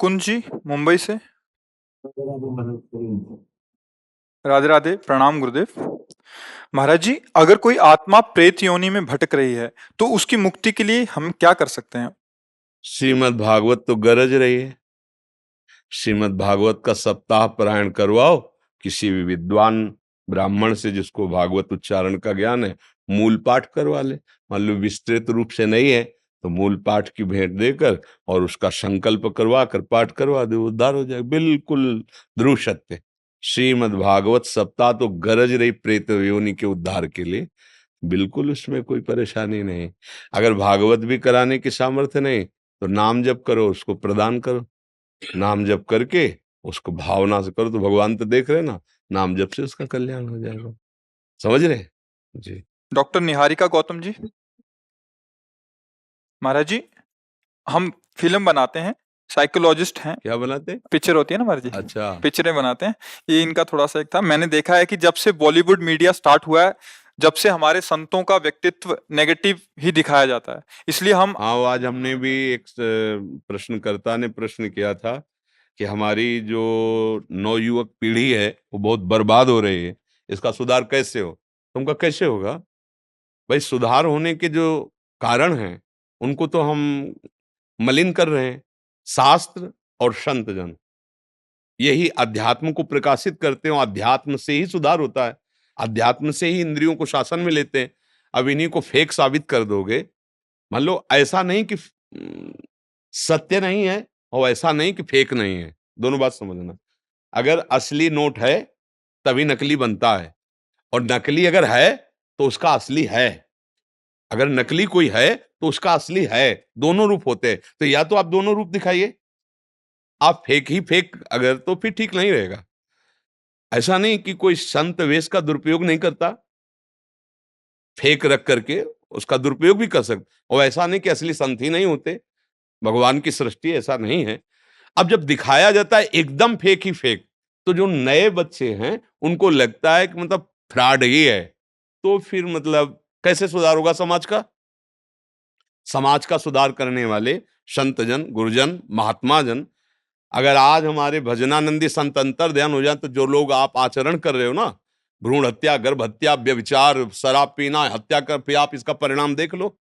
मुकुंद जी मुंबई से। राधे राधे, प्रणाम गुरुदेव। महाराज जी, अगर कोई आत्मा प्रेत योनि में भटक रही है तो उसकी मुक्ति के लिए हम क्या कर सकते हैं? श्रीमद् भागवत तो गरज रही है। श्रीमद् भागवत का सप्ताह पारायण करवाओ किसी भी विद्वान ब्राह्मण से जिसको भागवत उच्चारण का ज्ञान है, मूल पाठ करवा ले। मान लो विस्तृत रूप से नहीं है तो मूल पाठ की भेंट देकर और उसका संकल्प करवा कर पाठ करवा दे, उद्धार हो जाए। बिल्कुल ध्रुव सत्य। श्रीमद् भागवत सप्ताह तो गरज रही प्रेत योनि के उद्धार के लिए। बिल्कुल उसमें कोई परेशानी नहीं। अगर भागवत भी कराने की सामर्थ्य नहीं तो नाम जप करो, उसको प्रदान करो। नाम जप करके उसको भावना से करो तो भगवान तो देख रहे ना, नाम जप से उसका कल्याण हो जाएगा। समझ रहे जी। डॉक्टर निहारिका गौतम जी। महाराज जी, हम फिल्म बनाते हैं, साइकोलॉजिस्ट हैं। क्या बनाते? पिक्चर होती है ना महाराज जी, अच्छा। पिक्चरें बनाते हैं। ये इनका थोड़ा सा एक था। मैंने देखा है कि जब से बॉलीवुड मीडिया स्टार्ट हुआ है, जब से हमारे संतों का व्यक्तित्व नेगेटिव ही दिखाया जाता है, इसलिए हम हाँ, आज हमने भी एक प्रश्नकर्ता ने प्रश्न किया था कि हमारी जो नवयुवक पीढ़ी है वो बहुत बर्बाद हो रही है, इसका सुधार कैसे हो? तुमका कैसे होगा भाई? सुधार होने के जो कारण हैं उनको तो हम मलिन कर रहे हैं। शास्त्र और संत जन यही अध्यात्म को प्रकाशित करते हैं और अध्यात्म से ही सुधार होता है। अध्यात्म से ही इंद्रियों को शासन में लेते हैं। अब इन्हीं को फेक साबित कर दोगे। मान लो ऐसा नहीं कि सत्य नहीं है और ऐसा नहीं कि फेक नहीं है, दोनों बात समझना। अगर असली नोट है तभी नकली बनता है, और नकली अगर है तो उसका असली है। अगर नकली कोई है तो उसका असली है। दोनों रूप होते हैं। तो या तो आप दोनों रूप दिखाइए। आप फेक ही फेक अगर तो फिर ठीक नहीं रहेगा। ऐसा नहीं कि कोई संत वेश का दुरुपयोग नहीं करता, फेक रख करके उसका दुरुपयोग भी कर सकते, और ऐसा नहीं कि असली संत ही नहीं होते। भगवान की सृष्टि ऐसा नहीं है। अब जब दिखाया जाता है एकदम फेक ही फेक, तो जो नए बच्चे हैं उनको लगता है कि मतलब फ्रॉड ही है। तो फिर मतलब कैसे सुधार होगा समाज का? समाज का सुधार करने वाले संतजन, गुरुजन, महात्मा जन अगर आज हमारे भजनानंदी संत अंतर ध्यान हो जाए तो जो लोग आप आचरण कर रहे हो ना, भ्रूण हत्या, गर्भ हत्या, व्यभिचार, शराब पीना, हत्या कर, फिर आप इसका परिणाम देख लो।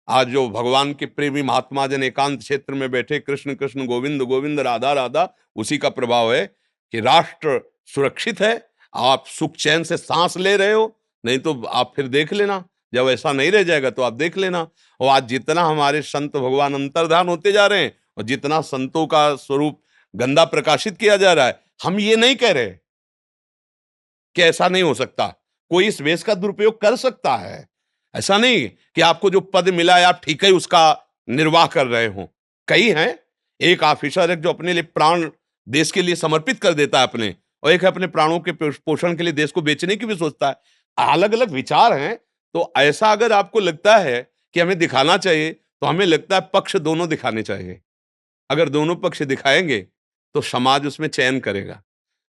आज जो भगवान के प्रेमी महात्मा जन एकांत क्षेत्र में बैठे कृष्ण कृष्ण गोविंद गोविंद राधा राधा, उसी का प्रभाव है कि राष्ट्र सुरक्षित है। आप सुख चैन से सांस ले रहे हो। नहीं तो आप फिर देख लेना, जब ऐसा नहीं रह जाएगा तो आप देख लेना। और आज जितना हमारे संत भगवान अंतर्धान होते जा रहे हैं और जितना संतों का स्वरूप गंदा प्रकाशित किया जा रहा है, हम ये नहीं कह रहे कि ऐसा नहीं हो सकता। कोई इस वेश का दुरुपयोग कर सकता है। ऐसा नहीं कि आपको जो पद मिला है आप ठीक है उसका निर्वाह कर रहे हो। कई हैं, एक ऑफिसर है जो अपने लिए प्राण देश के लिए समर्पित कर देता है अपने, और एक है अपने प्राणों के पोषण के लिए देश को बेचने की भी सोचता है। अलग अलग विचार हैं। तो ऐसा अगर आपको लगता है कि हमें दिखाना चाहिए, तो हमें लगता है पक्ष दोनों दिखाने चाहिए। अगर दोनों पक्ष दिखाएंगे तो समाज उसमें चयन करेगा।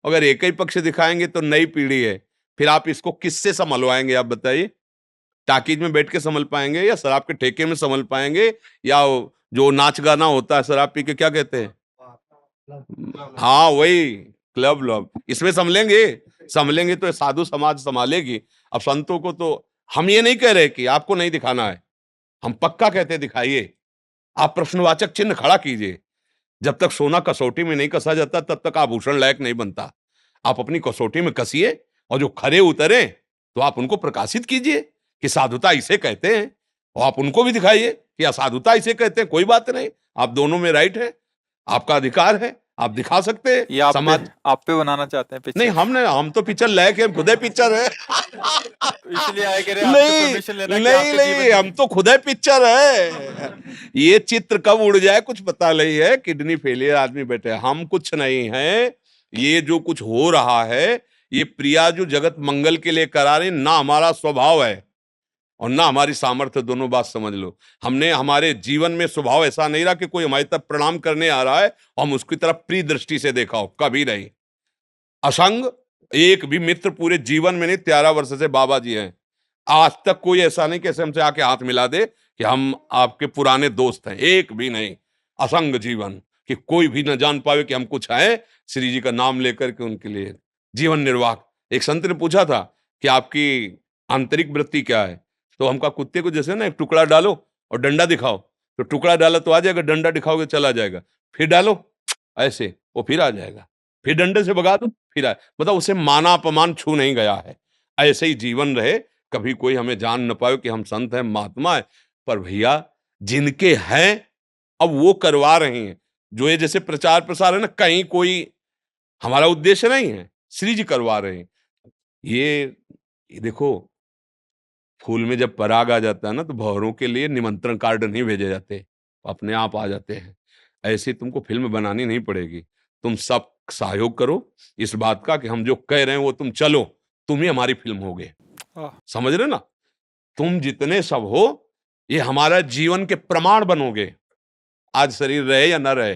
अगर एक ही पक्ष दिखाएंगे तो नई पीढ़ी है, फिर आप इसको किससे संभलवाएंगे? आप बताइए। टाकीज में बैठ के संभल पाएंगे, या शराब के ठेके में संभल पाएंगे, या जो नाच गाना होता है शराब पी के, क्या कहते हैं, हाँ वही क्लब लब, इसमें संभलेंगे? संभलेंगे तो साधु समाज संभालेगी। अब संतों को तो हम ये नहीं कह रहे कि आपको नहीं दिखाना है, हम पक्का कहते दिखाइए। आप प्रश्नवाचक चिन्ह खड़ा कीजिए। जब तक सोना कसौटी में नहीं कसा जाता तब तक आभूषण लायक नहीं बनता। आप अपनी कसौटी में कसिए, और जो खरे उतरे तो आप उनको प्रकाशित कीजिए कि साधुता इसे कहते हैं, और आप उनको भी दिखाइए कि असाधुता इसे कहते हैं। कोई बात नहीं, आप दोनों में राइट है, आपका अधिकार है, आप दिखा सकते हैं। ये समाज आप पे बनाना चाहते हैं पिक्चर? नहीं, हम तो पिक्चर लायक है, खुद पिक्चर है। तो इसलिए आए कह रहे हैं आपसे नहीं परमिशन लेना कि नहीं आपके नहीं, जीवन हम तो खुद पिक्चर है। ये चित्र कब उड़ जाए कुछ पता नहीं है। किडनी फेलियर आदमी बैठे, हम कुछ नहीं है। ये जो कुछ हो रहा है, ये प्रिया जो जगत मंगल के लिए करा रहे, ना हमारा स्वभाव है और ना हमारी सामर्थ्य। दोनों बात समझ लो। हमने हमारे जीवन में स्वभाव ऐसा नहीं रहा कि कोई हमारी तरफ प्रणाम करने आ रहा है और हम उसकी तरफ प्रिय दृष्टि से देखा हो, कभी नहीं। असंग एक भी मित्र पूरे जीवन में नहीं, 13 वर्ष से बाबा जी हैं, आज तक कोई ऐसा नहीं कैसे हमसे आके हाथ मिला दे कि हम आपके पुराने दोस्त हैं, एक भी नहीं। असंग जीवन, कि कोई भी न जान पावे कि हम कुछ हैं, श्री जी का नाम लेकर के उनके लिए जीवन निर्वाह। एक संत ने पूछा था कि आपकी आंतरिक वृत्ति क्या है? तो हम कहा कुत्ते को जैसे ना एक टुकड़ा डालो और डंडा दिखाओ, तो टुकड़ा डाला तो आ जाएगा, डंडा दिखाओगे चला जाएगा, फिर डालो ऐसे वो फिर आ जाएगा, फिर डंडे से भगा दो फिर आए, मतलब उसे माना अपमान छू नहीं गया है। ऐसे ही जीवन रहे, कभी कोई हमें जान न पाए कि हम संत हैं, महात्मा है, पर भैया जिनके हैं अब वो करवा रहे हैं। जो ये जैसे प्रचार प्रसार है ना, कहीं कोई हमारा उद्देश्य नहीं है, श्री जी करवा रहे हैं। ये देखो, फूल में जब पराग आ जाता है ना, तो भंवरों के लिए निमंत्रण कार्ड नहीं भेजे जाते, अपने आप आ जाते हैं। ऐसे तुमको फिल्म बनानी नहीं पड़ेगी, तुम सब सहयोग करो इस बात का कि हम जो कह रहे हैं वो तुम चलो, तुम ही हमारी फिल्म होगे। आह, समझ रहे ना? तुम जितने सब हो, ये हमारा जीवन के प्रमाण बनोगे। आज शरीर रहे या ना रहे,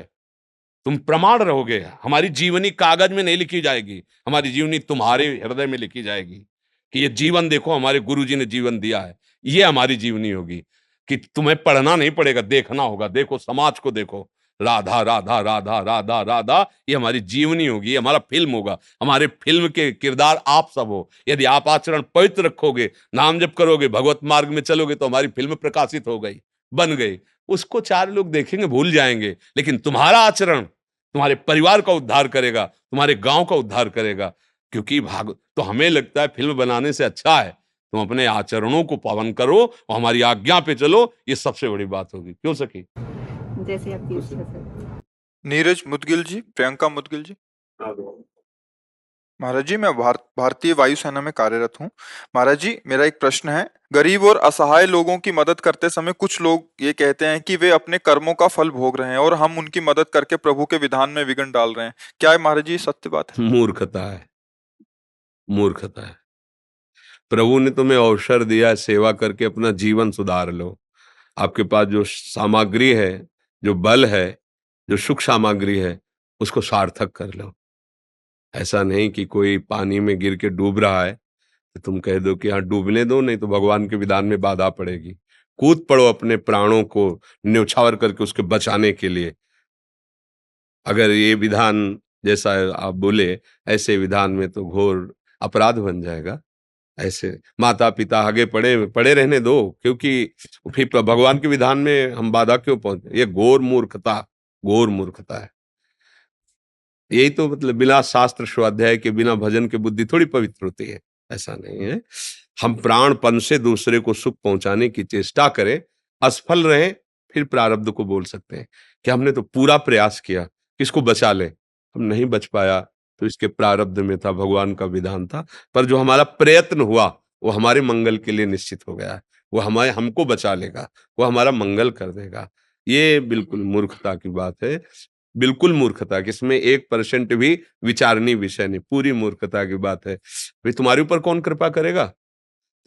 तुम प्रमाण रहोगे। हमारी जीवनी कागज में नहीं लिखी जाएगी, हमारी जीवनी तुम्हारे हृदय में लिखी जाएगी कि ये जीवन देखो, हमारे गुरुजी ने जीवन दिया है, ये हमारी जीवनी होगी। कि तुम्हें पढ़ना नहीं पड़ेगा, देखना होगा। देखो समाज को देखो, राधा राधा राधा राधा राधा, ये हमारी जीवनी होगी, ये हमारा फिल्म होगा। हमारे फिल्म के किरदार आप सब हो। यदि आप आचरण पवित्र रखोगे, नाम जप करोगे, भगवत मार्ग में चलोगे, तो हमारी फिल्म प्रकाशित हो गई, बन गई। उसको चार लोग देखेंगे, भूल जाएंगे, लेकिन तुम्हारा आचरण तुम्हारे परिवार का उद्धार करेगा, तुम्हारे गांव का उद्धार करेगा। क्योंकि भाग तो हमें लगता है फिल्म बनाने से अच्छा है तुम अपने आचरणों को पावन करो और हमारी आज्ञा पे चलो, ये सबसे बड़ी बात होगी। क्यों सखी? जैसे आपकी इच्छा सर। नीरज मुदगिल जी, प्रियंका मुदगिल जी। महाराज जी, मैं भारतीय वायुसेना में कार्यरत हूँ। महाराज जी, मेरा एक प्रश्न है। गरीब और असहाय लोगों की मदद करते समय कुछ लोग ये कहते हैं कि वे अपने कर्मों का फल भोग रहे हैं और हम उनकी मदद करके प्रभु के विधान में विघ्न डाल रहे हैं। क्या है महाराज जी, सत्य बात है? मूर्खता है, मूर्खता है। प्रभु ने तुम्हें अवसर दिया है, सेवा करके अपना जीवन सुधार लो। आपके पास जो सामग्री है, जो बल है, जो सुख सामग्री है, उसको सार्थक कर लो। ऐसा नहीं कि कोई पानी में गिर के डूब रहा है तो तुम कह दो कि हाँ डूबने दो, नहीं तो भगवान के विधान में बाधा पड़ेगी। कूद पड़ो अपने प्राणों को न्यौछावर करके उसके बचाने के लिए। अगर ये विधान जैसा आप बोले, ऐसे विधान में तो घोर अपराध बन जाएगा। ऐसे माता पिता आगे पड़े पड़े रहने दो, क्योंकि फिर भगवान के विधान में हम बाधा क्यों पहुंचे? ये घोर मूर्खता, घोर मूर्खता है। यही तो मतलब बिना शास्त्र स्वाध्याय के, बिना भजन के बुद्धि थोड़ी पवित्र होती है। ऐसा नहीं है। हम प्राणपन से दूसरे को सुख पहुंचाने की चेष्टा करें, असफल रहे, फिर प्रारब्ध को बोल सकते हैं कि हमने तो पूरा प्रयास किया किसको बचा ले, हम नहीं बच पाया तो इसके प्रारब्ध में था, भगवान का विधान था। पर जो हमारा प्रयत्न हुआ वो हमारे मंगल के लिए निश्चित हो गया है। वो हमारे हमको बचा लेगा, वो हमारा मंगल कर देगा। ये बिल्कुल मूर्खता की बात है, बिल्कुल मूर्खता कि इसमें 1% भी विचारणीय विषय नहीं, पूरी मूर्खता की बात है। फिर तुम्हारे ऊपर कौन कृपा करेगा?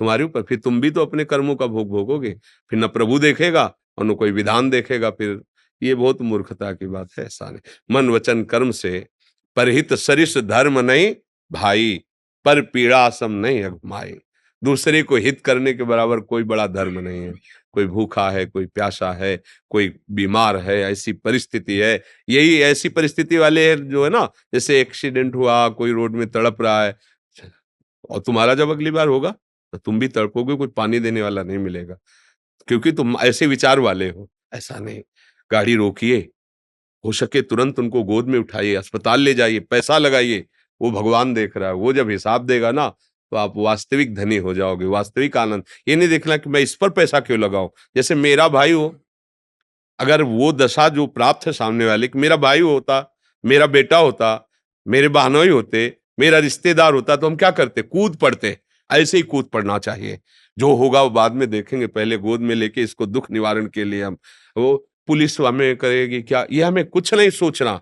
तुम्हारे ऊपर फिर तुम भी तो अपने कर्मों का भोग भोगोगे। फिर न प्रभु देखेगा और न कोई विधान देखेगा। फिर ये बहुत मूर्खता की बात है। ऐसा नहीं, मन वचन कर्म से परहित सरिस धर्म नहीं भाई, पर पीड़ा सम नहीं अगमाई। दूसरे को हित करने के बराबर कोई बड़ा धर्म नहीं है। कोई भूखा है, कोई प्यासा है, कोई बीमार है, ऐसी परिस्थिति है। यही ऐसी परिस्थिति वाले हैं जो है ना, जैसे एक्सीडेंट हुआ, कोई रोड में तड़प रहा है, और तुम्हारा जब अगली बार होगा तो तुम भी तड़पोगे, कोई पानी देने वाला नहीं मिलेगा, क्योंकि तुम ऐसे विचार वाले हो। ऐसा नहीं, गाड़ी रोकिए, हो सके तुरंत उनको गोद में उठाइए, अस्पताल ले जाइए, पैसा लगाइए। वो भगवान देख रहा है, वो जब हिसाब देगा ना तो आप वास्तविक धनी हो जाओगे, वास्तविक आनंद। ये नहीं देखना कि मैं इस पर पैसा क्यों लगाऊं। जैसे मेरा भाई हो, अगर वो दशा जो प्राप्त है सामने वाले कि मेरा भाई होता, मेरा बेटा होता, मेरे बहनोई होते, मेरा रिश्तेदार होता, तो हम क्या करते? कूद पड़ते। ऐसे ही कूद पड़ना चाहिए। जो होगा वो बाद में देखेंगे, पहले गोद में लेके इसको दुख निवारण के लिए हम, वो पुलिस हमें करेगी क्या, ये हमें कुछ नहीं सोचना।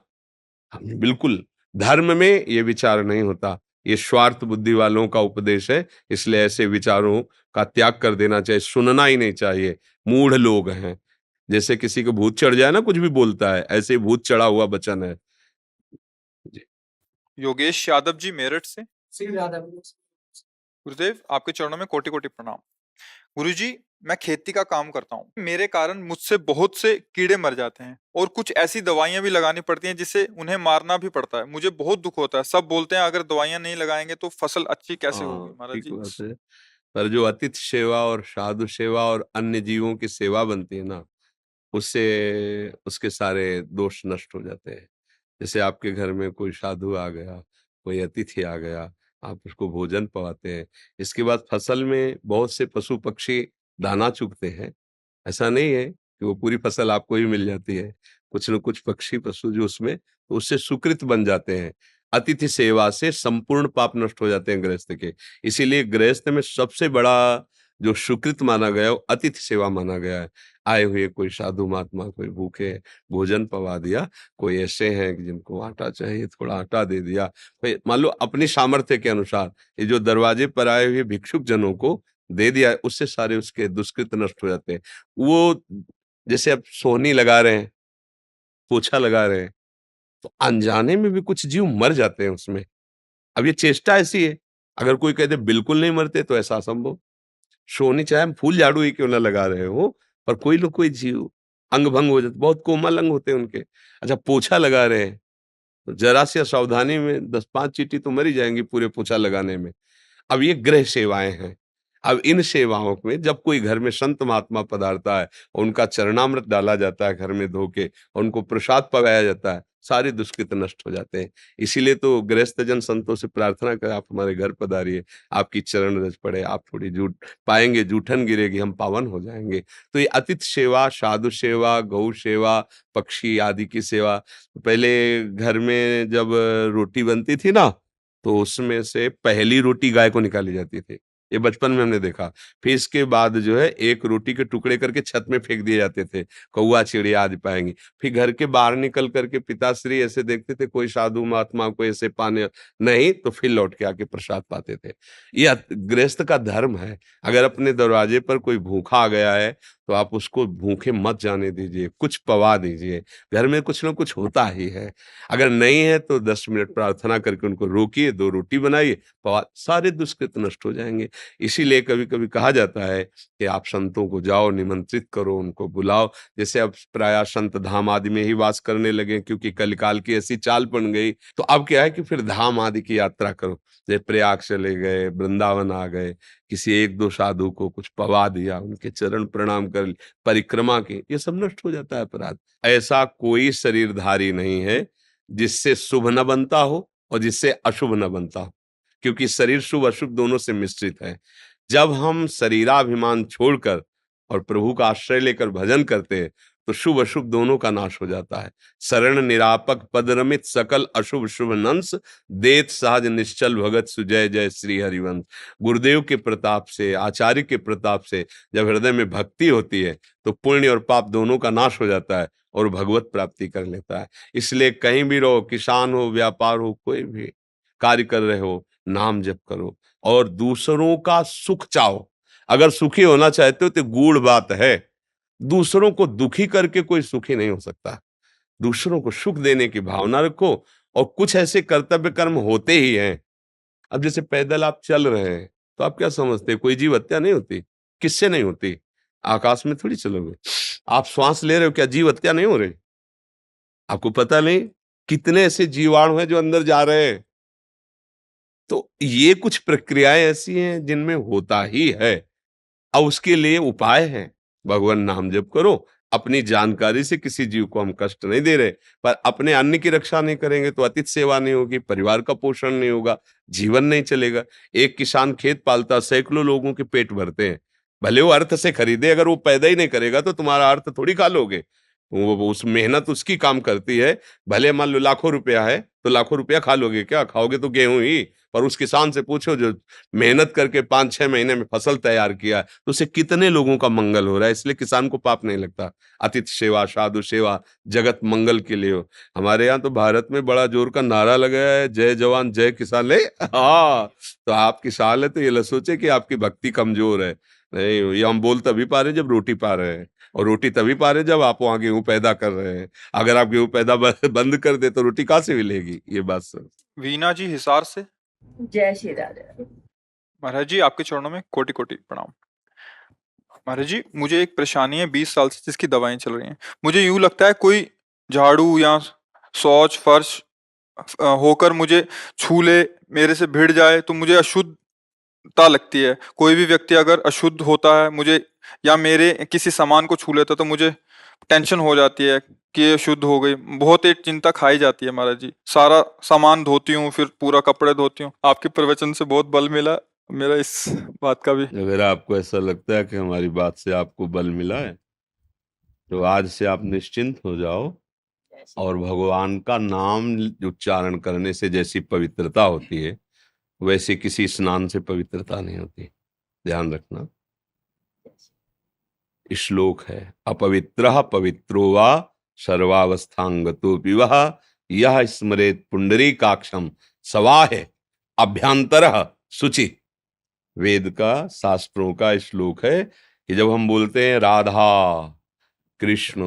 हम बिल्कुल धर्म में ये विचार नहीं होता। ये स्वार्थ बुद्धि वालों का उपदेश है, इसलिए ऐसे विचारों का त्याग कर देना चाहिए, सुनना ही नहीं चाहिए। मूढ़ लोग हैं, जैसे किसी को भूत चढ़ जाए ना, कुछ भी बोलता है, ऐसे ही भूत चढ़ा हुआ वचन है। जी। योगेश यादव जी, मेरठ से। श्री राधा। गुरुदेव, आपके चरणों में कोटि कोटि प्रणाम। गुरुजी, मैं खेती का काम करता हूँ, मेरे कारण मुझसे बहुत से कीड़े मर जाते हैं और कुछ ऐसी दवाइयां भी लगानी पड़ती हैं जिससे उन्हें मारना भी पड़ता है। मुझे बहुत दुख होता है। सब बोलते हैं अगर दवाइयां नहीं लगाएंगे तो फसल अच्छी कैसे होगी हाँ, महाराज ठीक जी। बात है। पर जो अतिथि सेवा और साधु सेवा और अन्य जीवों की सेवा बनती है ना, उससे उसके सारे दोष नष्ट हो जाते हैं। जैसे आपके घर में कोई साधु आ गया, कोई अतिथि आ गया, आप उसको भोजन पवाते हैं। इसके बाद फसल में बहुत से पशु पक्षी दाना चुगते हैं। ऐसा नहीं है कि वो पूरी फसल आपको ही मिल जाती है। कुछ न कुछ पक्षी पशु जो उसमें तो उससे सुकृत बन जाते हैं। अतिथि सेवा से संपूर्ण पाप नष्ट हो जाते हैं गृहस्थ के। इसीलिए गृहस्थ में सबसे बड़ा जो सुकृत माना गया है वो अतिथि सेवा माना गया है। आए हुए कोई साधु महात्मा कोई भूखे भोजन पवा दिया, कोई ऐसे हैं कि जिनको आटा चाहिए थोड़ा आटा दे दिया, कोई मान लो अपनी सामर्थ्य के अनुसार ये जो दरवाजे पर आए हुए भिक्षुक जनों को दे दिया, उससे सारे उसके दुष्कृत नष्ट हो जाते हैं। वो जैसे अब सोहनी लगा रहे हैं, पोछा लगा रहे हैं, तो अनजाने में भी कुछ जीव मर जाते हैं उसमें। अब ये चेष्टा ऐसी है, अगर कोई कह दे बिल्कुल नहीं मरते तो ऐसा असंभव। सोहनी चाहे हम फूल झाड़ू ही क्यों ना लगा रहे हो, पर कोई न कोई जीव अंग भंग हो जाता, बहुत कोमल अंग होते हैं उनके। अच्छा पोछा लगा रहे हैं, तो जरा सी असावधानी में 10-5 चींटी तो मर ही जाएंगी पूरे पोछा लगाने में। अब ये गृह सेवाएं हैं। अब इन सेवाओं में जब कोई घर में संत महात्मा पधारता है और उनका चरणामृत डाला जाता है घर में धो के और उनको प्रसाद पकाया जाता है, सारे दुष्कृत नष्ट हो जाते हैं। इसीलिए तो गृहस्थ जन संतों से प्रार्थना करें आप हमारे घर पधारिए, आपकी चरण रज पड़े, आप थोड़ी जूठ पाएंगे, जूठन गिरेगी, हम पावन हो जाएंगे। तो ये अतिथि सेवा, साधु सेवा, गौ सेवा, पक्षी आदि की सेवा। पहले घर में जब रोटी बनती थी ना, तो उसमें से पहली रोटी गाय को निकाली जाती थी। ये बचपन में हमने देखा। फिर इसके बाद जो है एक रोटी के टुकड़े करके छत में फेंक दिए जाते थे, कौवा चिड़िया आदि पाएँगी। फिर घर के बाहर निकल कर के पिताश्री ऐसे देखते थे कोई साधु महात्मा को ऐसे पाने नहीं तो फिर लौट के आके प्रसाद पाते थे। ये गृहस्थ का धर्म है। अगर अपने दरवाजे पर कोई भूखा आ गया है, तो आप उसको भूखे मत जाने दीजिए, कुछ पवा दीजिए। घर में कुछ न कुछ होता ही है। अगर नहीं है तो 10 मिनट प्रार्थना करके उनको रोकिए, 2 रोटी बनाइए, सारे दुष्कृत नष्ट हो जाएँगे। इसीलिए कभी-कभी कहा जाता है कि आप संतों को जाओ, निमंत्रित करो, उनको बुलाओ। जैसे अब प्रायः संत धाम आदि में ही वास करने लगे क्योंकि कलिकाल की ऐसी चाल बन गई। तो अब क्या है कि फिर धाम आदि की यात्रा करो। जैसे प्रयाग चले गए, वृंदावन आ गए, किसी 1-2 साधु को कुछ पवा दिया, उनके चरण प्रणाम कर परिक्रमा की, ये सब नष्ट हो जाता है अपराध। ऐसा कोई शरीरधारी नहीं है जिससे शुभ न बनता हो और जिससे अशुभ न बनता हो, क्योंकि शरीर शुभ अशुभ दोनों से मिश्रित है। जब हम शरीराभिमान छोड़कर और प्रभु का आश्रय लेकर भजन करते हैं, तो शुभ अशुभ दोनों का नाश हो जाता है। शरण निरापक पद रमित सकल अशुभ शुभ नंस, देत सहज निश्चल भगत सुजय जय श्री हरिवंश। गुरुदेव के प्रताप से, आचार्य के प्रताप से जब हृदय में भक्ति होती है, तो पुण्य और पाप दोनों का नाश हो जाता है और भगवत प्राप्ति कर लेता है। इसलिए कहीं भी रहो, किसान हो, व्यापार हो, कोई भी कार्य कर रहे हो, नाम जप करो और दूसरों का सुख चाहो। अगर सुखी होना चाहते हो तो गूढ़ बात है, दूसरों को दुखी करके कोई सुखी नहीं हो सकता। दूसरों को सुख देने की भावना रखो और कुछ ऐसे कर्तव्य कर्म होते ही हैं। अब जैसे पैदल आप चल रहे हैं, तो आप क्या समझते हैं कोई जीव हत्या नहीं होती? किससे नहीं होती? आकाश में थोड़ी चलोगे। आप श्वास ले रहे हो, क्या जीव हत्या नहीं हो रही? आपको पता नहीं कितने ऐसे जीवाणु हैं जो अंदर जा रहे हैं। तो ये कुछ प्रक्रियाएं ऐसी हैं जिनमें होता ही है। अब उसके लिए उपाय है, भगवान नाम जप करो। अपनी जानकारी से किसी जीव को हम कष्ट नहीं दे रहे, पर अपने अन्न की रक्षा नहीं करेंगे तो अतिथि सेवा नहीं होगी, परिवार का पोषण नहीं होगा, जीवन नहीं चलेगा। एक किसान खेत पालता, सैकड़ों लोगों के पेट भरते हैं, भले वो अर्थ से खरीदे, अगर वो पैदा ही नहीं करेगा तो तुम्हारा अर्थ थोड़ी खा लोगे। वो उस मेहनत उसकी काम करती है। भले मान लो लाखों रुपया है तो लाखों रुपया खा लोगे क्या? खाओगे तो गेहूं ही। पर उस किसान से पूछो जो मेहनत करके 5-6 महीने में फसल तैयार किया है, तो उससे कितने लोगों का मंगल हो रहा है। इसलिए किसान को पाप नहीं लगता। अतिथि सेवा, साधु सेवा, जगत मंगल के लिए हो। हमारे यहाँ तो भारत में बड़ा जोर का नारा लगाया है, जय जवान जय किसान। ले हाँ, तो आप किसान है तो ये न सोचे कि आपकी भक्ति कमजोर है। नहीं, ये हम बोल तभी पा रहे जब रोटी पा रहे हैं, और रोटी तभी पा रहे जब आप वहां गेहूं पैदा कर रहे हैं। अगर आप गेहूं पैदा बंद कर दे तो रोटी कहाँ से मिलेगी? ये बात सर। वीना जी हिसार से। जय श्री राधे। महाराज जी आपके चरणों में कोटि कोटि प्रणाम। महाराज जी, मुझे एक परेशानी है 20 साल से जिसकी दवाएं चल रही हैं। मुझे यूं लगता है कोई झाड़ू या शौच फर्श होकर मुझे छू ले, मेरे से भिड़ जाए तो मुझे अशुद्धता लगती है। कोई भी व्यक्ति अगर अशुद्ध होता है मुझे, या मेरे किसी सामान को छू लेता है तो मुझे टेंशन हो जाती है कि ये शुद्ध हो गई। बहुत एक चिंता खाई जाती है महाराज जी। सारा सामान धोती हूँ, फिर पूरा कपड़े धोती हूँ। आपके प्रवचन से बहुत बल मिला मेरा इस बात का भी। अगर आपको ऐसा लगता है कि हमारी बात से आपको बल मिला है, तो आज से आप निश्चिंत हो जाओ, और भगवान का नाम उच्चारण करने से जैसी पवित्रता होती है, वैसे किसी स्नान से पवित्रता नहीं होती। ध्यान रखना। श्लोक है, अपवित्रः पवित्रो वा सर्वावस्थांगतो विवह यह स्मरेत पुंडरीकाक्षम सवाहे अभ्यंतरः शुचि। वेद का, शास्त्रों का श्लोक है कि जब हम बोलते हैं राधा कृष्ण,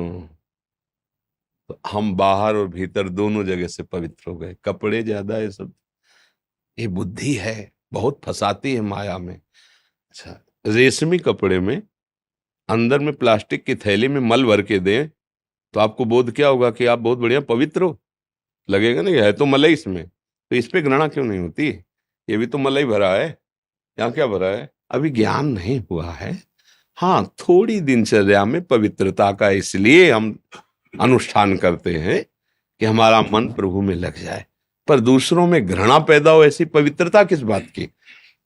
तो हम बाहर और भीतर दोनों जगह से पवित्र हो गए। कपड़े ज्यादा ये सब, ये बुद्धि है, बहुत फंसाती है माया में। अच्छा, रेशमी कपड़े में अंदर में प्लास्टिक की थैली में मल भर के दें तो आपको बोध क्या होगा कि आप बहुत बढ़िया पवित्र हो? लगेगा नहीं, है तो मलाई इसमें, तो इस पे घृणा क्यों नहीं होती? ये भी तो मलाई भरा है, यहाँ क्या भरा है? अभी ज्ञान नहीं हुआ है। हाँ, थोड़ी दिनचर्या में पवित्रता का इसलिए हम अनुष्ठान करते हैं कि हमारा मन प्रभु में लग जाए, पर दूसरों में घृणा पैदा हो, ऐसी पवित्रता किस बात की?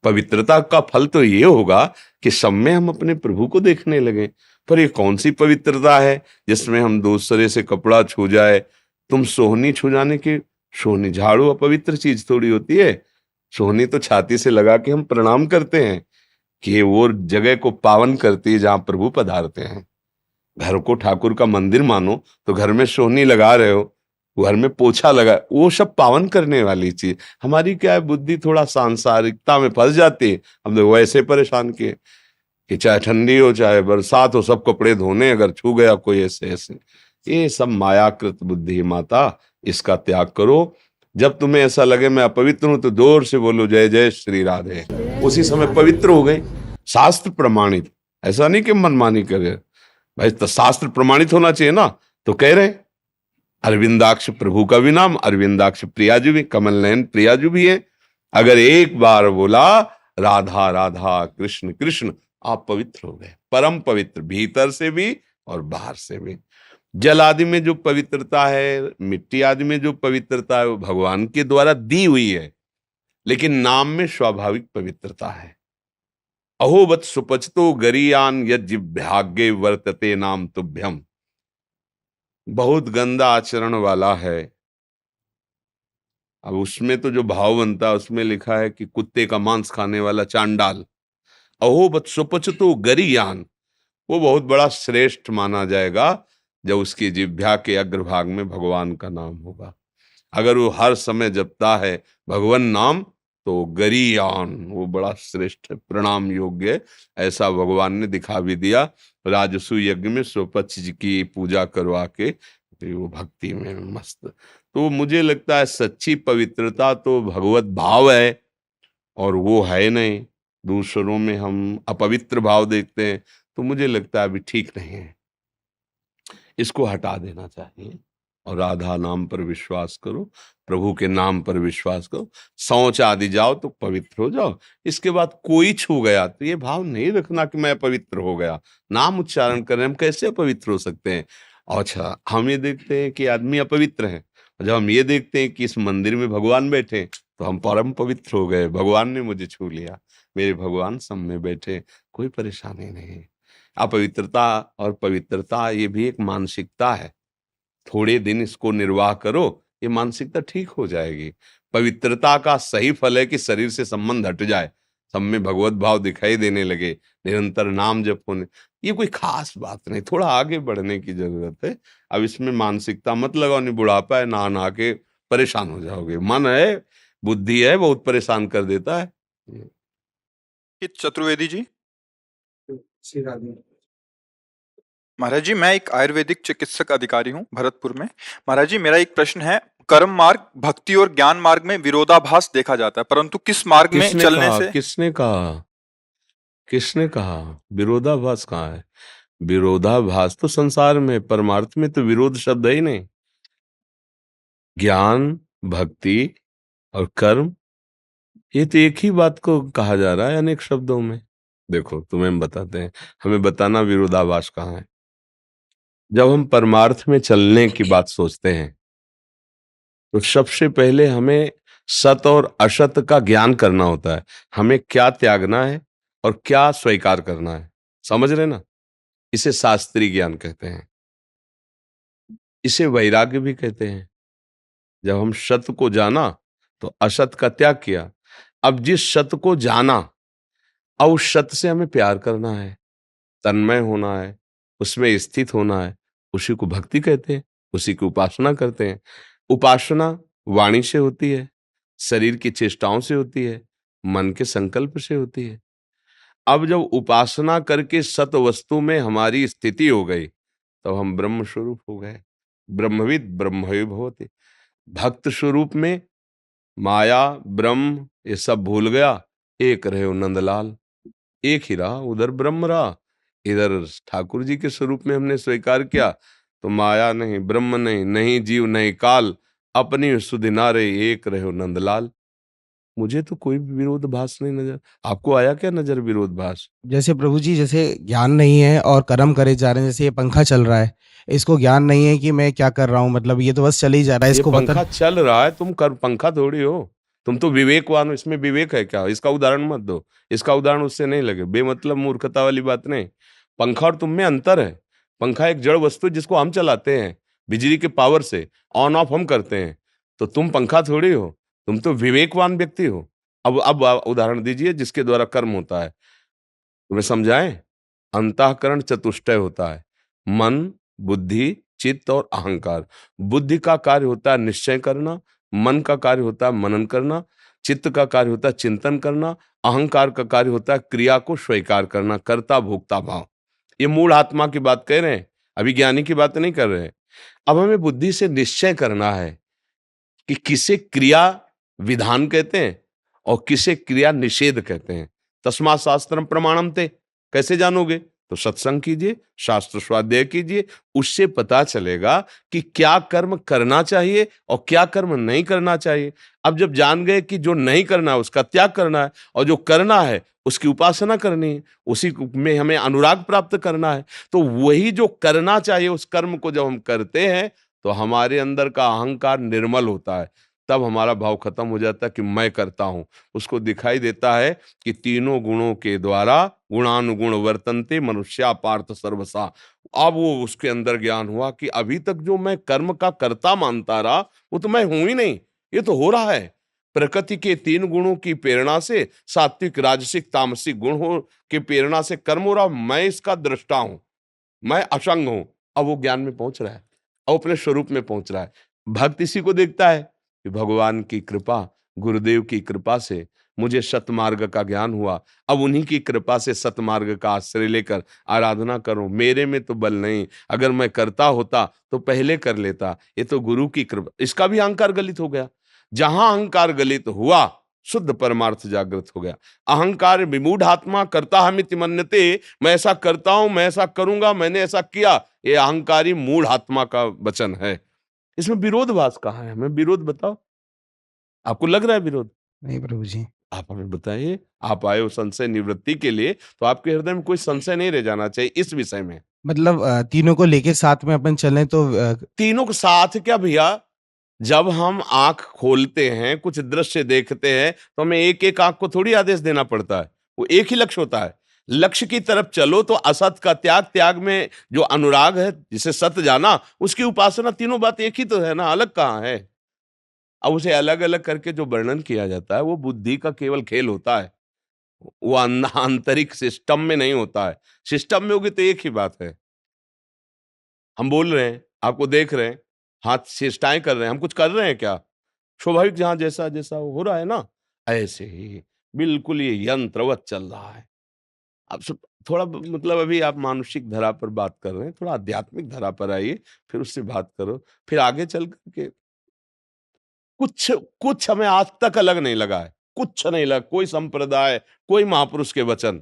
पवित्रता का फल तो ये होगा कि सब में हम अपने प्रभु को देखने लगे। पर ये कौन सी पवित्रता है जिसमें हम दूसरे से कपड़ा छू जाए? तुम सोहनी छू जाने की, सोहनी झाड़ू अपवित्र चीज थोड़ी होती है। सोहनी तो छाती से लगा के हम प्रणाम करते हैं कि वो जगह को पावन करती है जहां प्रभु पधारते हैं। घर को ठाकुर का मंदिर मानो तो घर में सोहनी लगा रहे हो, घर में पोछा लगा, वो सब पावन करने वाली चीज। हमारी क्या है, बुद्धि थोड़ा सांसारिकता में फंस जाती है। हम लोग वैसे परेशान किए कि चाहे ठंडी हो चाहे बरसात हो, सब कपड़े धोने, अगर छू गया कोई ऐसे ऐसे। ये सब मायाकृत बुद्धि है माता, इसका त्याग करो। जब तुम्हें ऐसा लगे मैं अपवित्र हूं तो जोर से बोलो जय जय श्री राधे, उसी समय पवित्र हो गए। शास्त्र प्रमाणित, ऐसा नहीं कि मनमानी करे भाई, तो शास्त्र प्रमाणित होना चाहिए ना। तो कह रहे अरविंदाक्ष प्रभु का भी नाम अरविंदाक्ष प्रियाजू भी, कमल नयन प्रियाजू भी है। अगर एक बार बोला राधा राधा कृष्ण कृष्ण, आप पवित्र हो गए, परम पवित्र, भीतर से भी और बाहर से भी। जल आदि में जो पवित्रता है, मिट्टी आदि में जो पवित्रता है, वो भगवान के द्वारा दी हुई है, लेकिन नाम में स्वाभाविक पवित्रता है। अहोवत सुपचतो गरीयान यज्जिभ्याग्ये वर्तते नाम तुभ्यम। बहुत गंदा आचरण वाला है। अब उसमें तो जो भाव बनता है उसमें लिखा है कि कुत्ते का मांस खाने वाला चांडाल। अहोवत सुपचतो गरीयान, वो बहुत बड़ा श्रेष्ठ माना जाएगा जब उसकी जिह्वा के अग्रभाग में भगवान का नाम होगा। अगर वो हर समय जपता है भगवान नाम, तो गरीयान, वो बड़ा श्रेष्ठ प्रणाम योग्य है। ऐसा भगवान ने दिखा भी दिया। राजसु यज्ञ में स्वपक्ष की पूजा करवा के वो भक्ति में मस्त। तो मुझे लगता है सच्ची पवित्रता तो भगवत भाव है, और वो है नहीं। दूसरों में हम अपवित्र भाव देखते हैं, तो मुझे लगता है अभी ठीक नहीं है, इसको हटा देना चाहिए। और राधा नाम पर विश्वास करो, प्रभु के नाम पर विश्वास करो, शौच आदि जाओ तो पवित्र हो जाओ। इसके बाद कोई छू गया तो ये भाव नहीं रखना कि मैं पवित्र हो गया। नाम उच्चारण कर रहे हैं, हम कैसे अपवित्र हो सकते हैं? अच्छा, हम ये देखते हैं कि आदमी अपवित्र है, जब हम ये देखते हैं कि इस मंदिर में भगवान बैठे तो हम परम पवित्र हो गए। भगवान ने मुझे छू लिया, मेरे भगवान सब में बैठे, कोई परेशानी नहीं। अपवित्रता और पवित्रता ये भी एक मानसिकता है। थोड़े दिन इसको निर्वाह करो, ये मानसिकता ठीक हो जाएगी। पवित्रता का सही फल है कि शरीर से संबंध हट जाए, सब में भगवत भाव दिखाई देने लगे, निरंतर नाम जप होने। ये कोई खास बात नहीं, थोड़ा आगे बढ़ने की जरूरत है। अब इसमें मानसिकता मत लगाओ, नहीं बुढ़ापा है नहा नहा के परेशान हो जाओगे। मन है, बुद्धि है, बहुत परेशान कर देता है। चतुर्वेदी जी, श्री राधे। महाराज जी, मैं एक आयुर्वेदिक चिकित्सक अधिकारी हूँ भरतपुर में। महाराज जी, मेरा एक प्रश्न है। कर्म मार्ग, भक्ति और ज्ञान मार्ग में विरोधाभास देखा जाता है, परंतु किस मार्ग में चलने से? किसने कहा? किसने कहा? विरोधाभास कहाँ है? विरोधाभास तो संसार में, परमार्थ में तो विरोध शब्द है ही नहीं। ज्ञान, भक्ति और कर्म, ये तो एक ही बात को कहा जा रहा है अनेक शब्दों में। देखो तुम्हें हम बताते हैं, हमें बताना विरोधाभास कहाँ है। जब हम परमार्थ में चलने की बात सोचते हैं तो सबसे पहले हमें सत और असत का ज्ञान करना होता है। हमें क्या त्यागना है और क्या स्वीकार करना है, समझ रहे ना? इसे शास्त्रीय ज्ञान कहते हैं, इसे वैराग्य भी कहते हैं। जब हम सत को जाना तो असत का त्याग किया। अब जिस सत को जाना, अब उस सत से हमें प्यार करना है, तन्मय होना है, उसमें स्थित होना है, उसी को भक्ति कहते हैं, उसी की उपासना करते हैं। उपासना वाणी से होती है, शरीर की चेष्टाओं से होती है, मन के संकल्प से होती है। अब जब उपासना करके सत वस्तु में हमारी स्थिति हो गई, तो हम ब्रह्म स्वरूप हो गए। ब्रह्मविद ब्रह्मैव भवति। भक्त स्वरूप में माया, ब्रह्म ये सब भूल गया, एक रहे हो नंदलाल। एक ही रहा, उधर ब्रह्म रहा, इधर ठाकुर जी के स्वरूप में हमने स्वीकार किया, तो माया नहीं, ब्रह्म नहीं, नहीं जीव नहीं काल, अपनी सुधि नारे एक रहे हो नंदलाल। मुझे तो कोई भी विरोधाभास नहीं नजर। आपको आया क्या नजर विरोधाभास? जैसे प्रभु जी, जैसे ज्ञान नहीं है और कर्म करे जा रहे हैं, जैसे ये पंखा चल रहा है, इसको ज्ञान नहीं है कि मैं क्या कर रहा हूँ, मतलब ये तो बस चल ही जा रहा है, ये इसको पता पंखा चल रहा है, तुम कर पंखा थोड़ी हो। तुम तो विवेकवान हो, इसमें विवेक है क्या? इसका उदाहरण मत दो, इसका उदाहरण उससे नहीं लगे, बेमतलब मूर्खता वाली बात नहीं। पंखा और तुम में अंतर है। पंखा एक जड़ वस्तु है जिसको हम चलाते हैं, बिजली के पावर से ऑन ऑफ हम करते हैं। तो तुम पंखा थोड़ी हो, तुम तो विवेकवान व्यक्ति हो। अब उदाहरण दीजिए जिसके द्वारा कर्म होता है, तुम्हें समझाएं। अंतःकरण चतुष्टय होता है, मन, बुद्धि, चित्त और अहंकार। बुद्धि का कार्य होता है निश्चय करना, मन का कार्य होता है मनन करना, चित्त का कार्य होता है चिंतन करना, अहंकार का कार्य होता है क्रिया को स्वीकार करना, कर्ता भोक्ता भाव। ये मूल आत्मा की बात कह रहे हैं, अभी ज्ञानी की बात नहीं कर रहे हैं। अब हमें बुद्धि से निश्चय करना है कि किसे क्रिया विधान कहते हैं और किसे क्रिया निषेध कहते हैं। तस्मात् शास्त्रम प्रमाणम ते, कैसे जानोगे? तो सत्संग कीजिए, शास्त्र स्वाध्याय कीजिए, उससे पता चलेगा कि क्या कर्म करना चाहिए और क्या कर्म नहीं करना चाहिए। अब जब जान गए कि जो नहीं करना है उसका त्याग करना है और जो करना है उसकी उपासना करनी है, उसी में हमें अनुराग प्राप्त करना है, तो वही जो करना चाहिए उस कर्म को जब हम करते हैं तो हमारे अंदर का अहंकार निर्मल होता है। तब हमारा भाव खत्म हो जाता है कि मैं करता हूं। उसको दिखाई देता है कि तीनों गुणों के द्वारा गुणानुगुण वर्तन्ते मनुष्या पार्थ सर्वसा। अब वो उसके अंदर ज्ञान हुआ कि अभी तक जो मैं कर्म का कर्ता मानता रहा वो तो मैं हूं ही नहीं, ये तो हो रहा है। प्रकृति के तीन गुणों की प्रेरणा से, सात्विक राजसिक तामसिक गुण हो की प्रेरणा से कर्म हो रहा, मैं इसका दृष्टा हूं, मैं असंग हूं। अब वो ज्ञान में पहुंच रहा है, अब अपने स्वरूप में पहुंच रहा है। भक्त इसी को देखता है कि भगवान की कृपा, गुरुदेव की कृपा से मुझे सतमार्ग का ज्ञान हुआ। अब उन्हीं की कृपा से सतमार्ग का आश्रय लेकर आराधना करूं। मेरे में तो बल नहीं, अगर मैं करता होता तो पहले कर लेता। ये तो गुरु की कृपा। इसका भी अहंकार गलित हो गया। जहां अहंकार गलित हुआ, शुद्ध परमार्थ जागृत हो गया। अहंकार विमूढ़ आत्मा करता हमिति मन्यते, मैं ऐसा करता हूं, मैं ऐसा करूंगा, मैंने ऐसा किया, ये अहंकारी मूढ़ आत्मा का वचन है। इसमें विरोधभास कहाँ है? हमें विरोध बताओ। आपको लग रहा है विरोध? नहीं प्रभु जी। आप हमें बताइए। आप आए हो संशय निवृत्ति के लिए, तो आपके हृदय में कोई संशय नहीं रह जाना चाहिए इस विषय में। मतलब तीनों को लेके साथ में अपन चलें तो तीनों के साथ क्या भैया? जब हम आंख खोलते हैं, कुछ दृश्य देखते हैं, तो हमें एक एक आंख को थोड़ी आदेश देना पड़ता है। वो एक ही लक्ष्य होता है। लक्ष्य की तरफ चलो तो असत का त्याग, त्याग में जो अनुराग है, जिसे सत जाना, उसकी उपासना, तीनों बात एक ही तो है ना, अलग कहाँ है? अब उसे अलग अलग करके जो वर्णन किया जाता है वो बुद्धि का केवल खेल होता है। वो आंतरिक सिस्टम में नहीं होता है। सिस्टम में होगी तो एक ही बात है। हम बोल रहे हैं, आपको देख रहे हैं, हाथ चेष्टाएं कर रहे हैं, हम कुछ कर रहे हैं क्या? स्वाभाविक जहां जैसा जैसा हो रहा है ना, ऐसे ही बिल्कुल ये यंत्रवत चल रहा है। अब सब थोड़ा मतलब अभी आप मानसिक धरा पर बात कर रहे हैं, थोड़ा आध्यात्मिक धरा पर आइए, फिर उससे बात करो, फिर आगे चल करके कुछ कुछ हमें आज तक अलग नहीं लगा है, कुछ नहीं लगा, कोई संप्रदाय, कोई महापुरुष के वचन।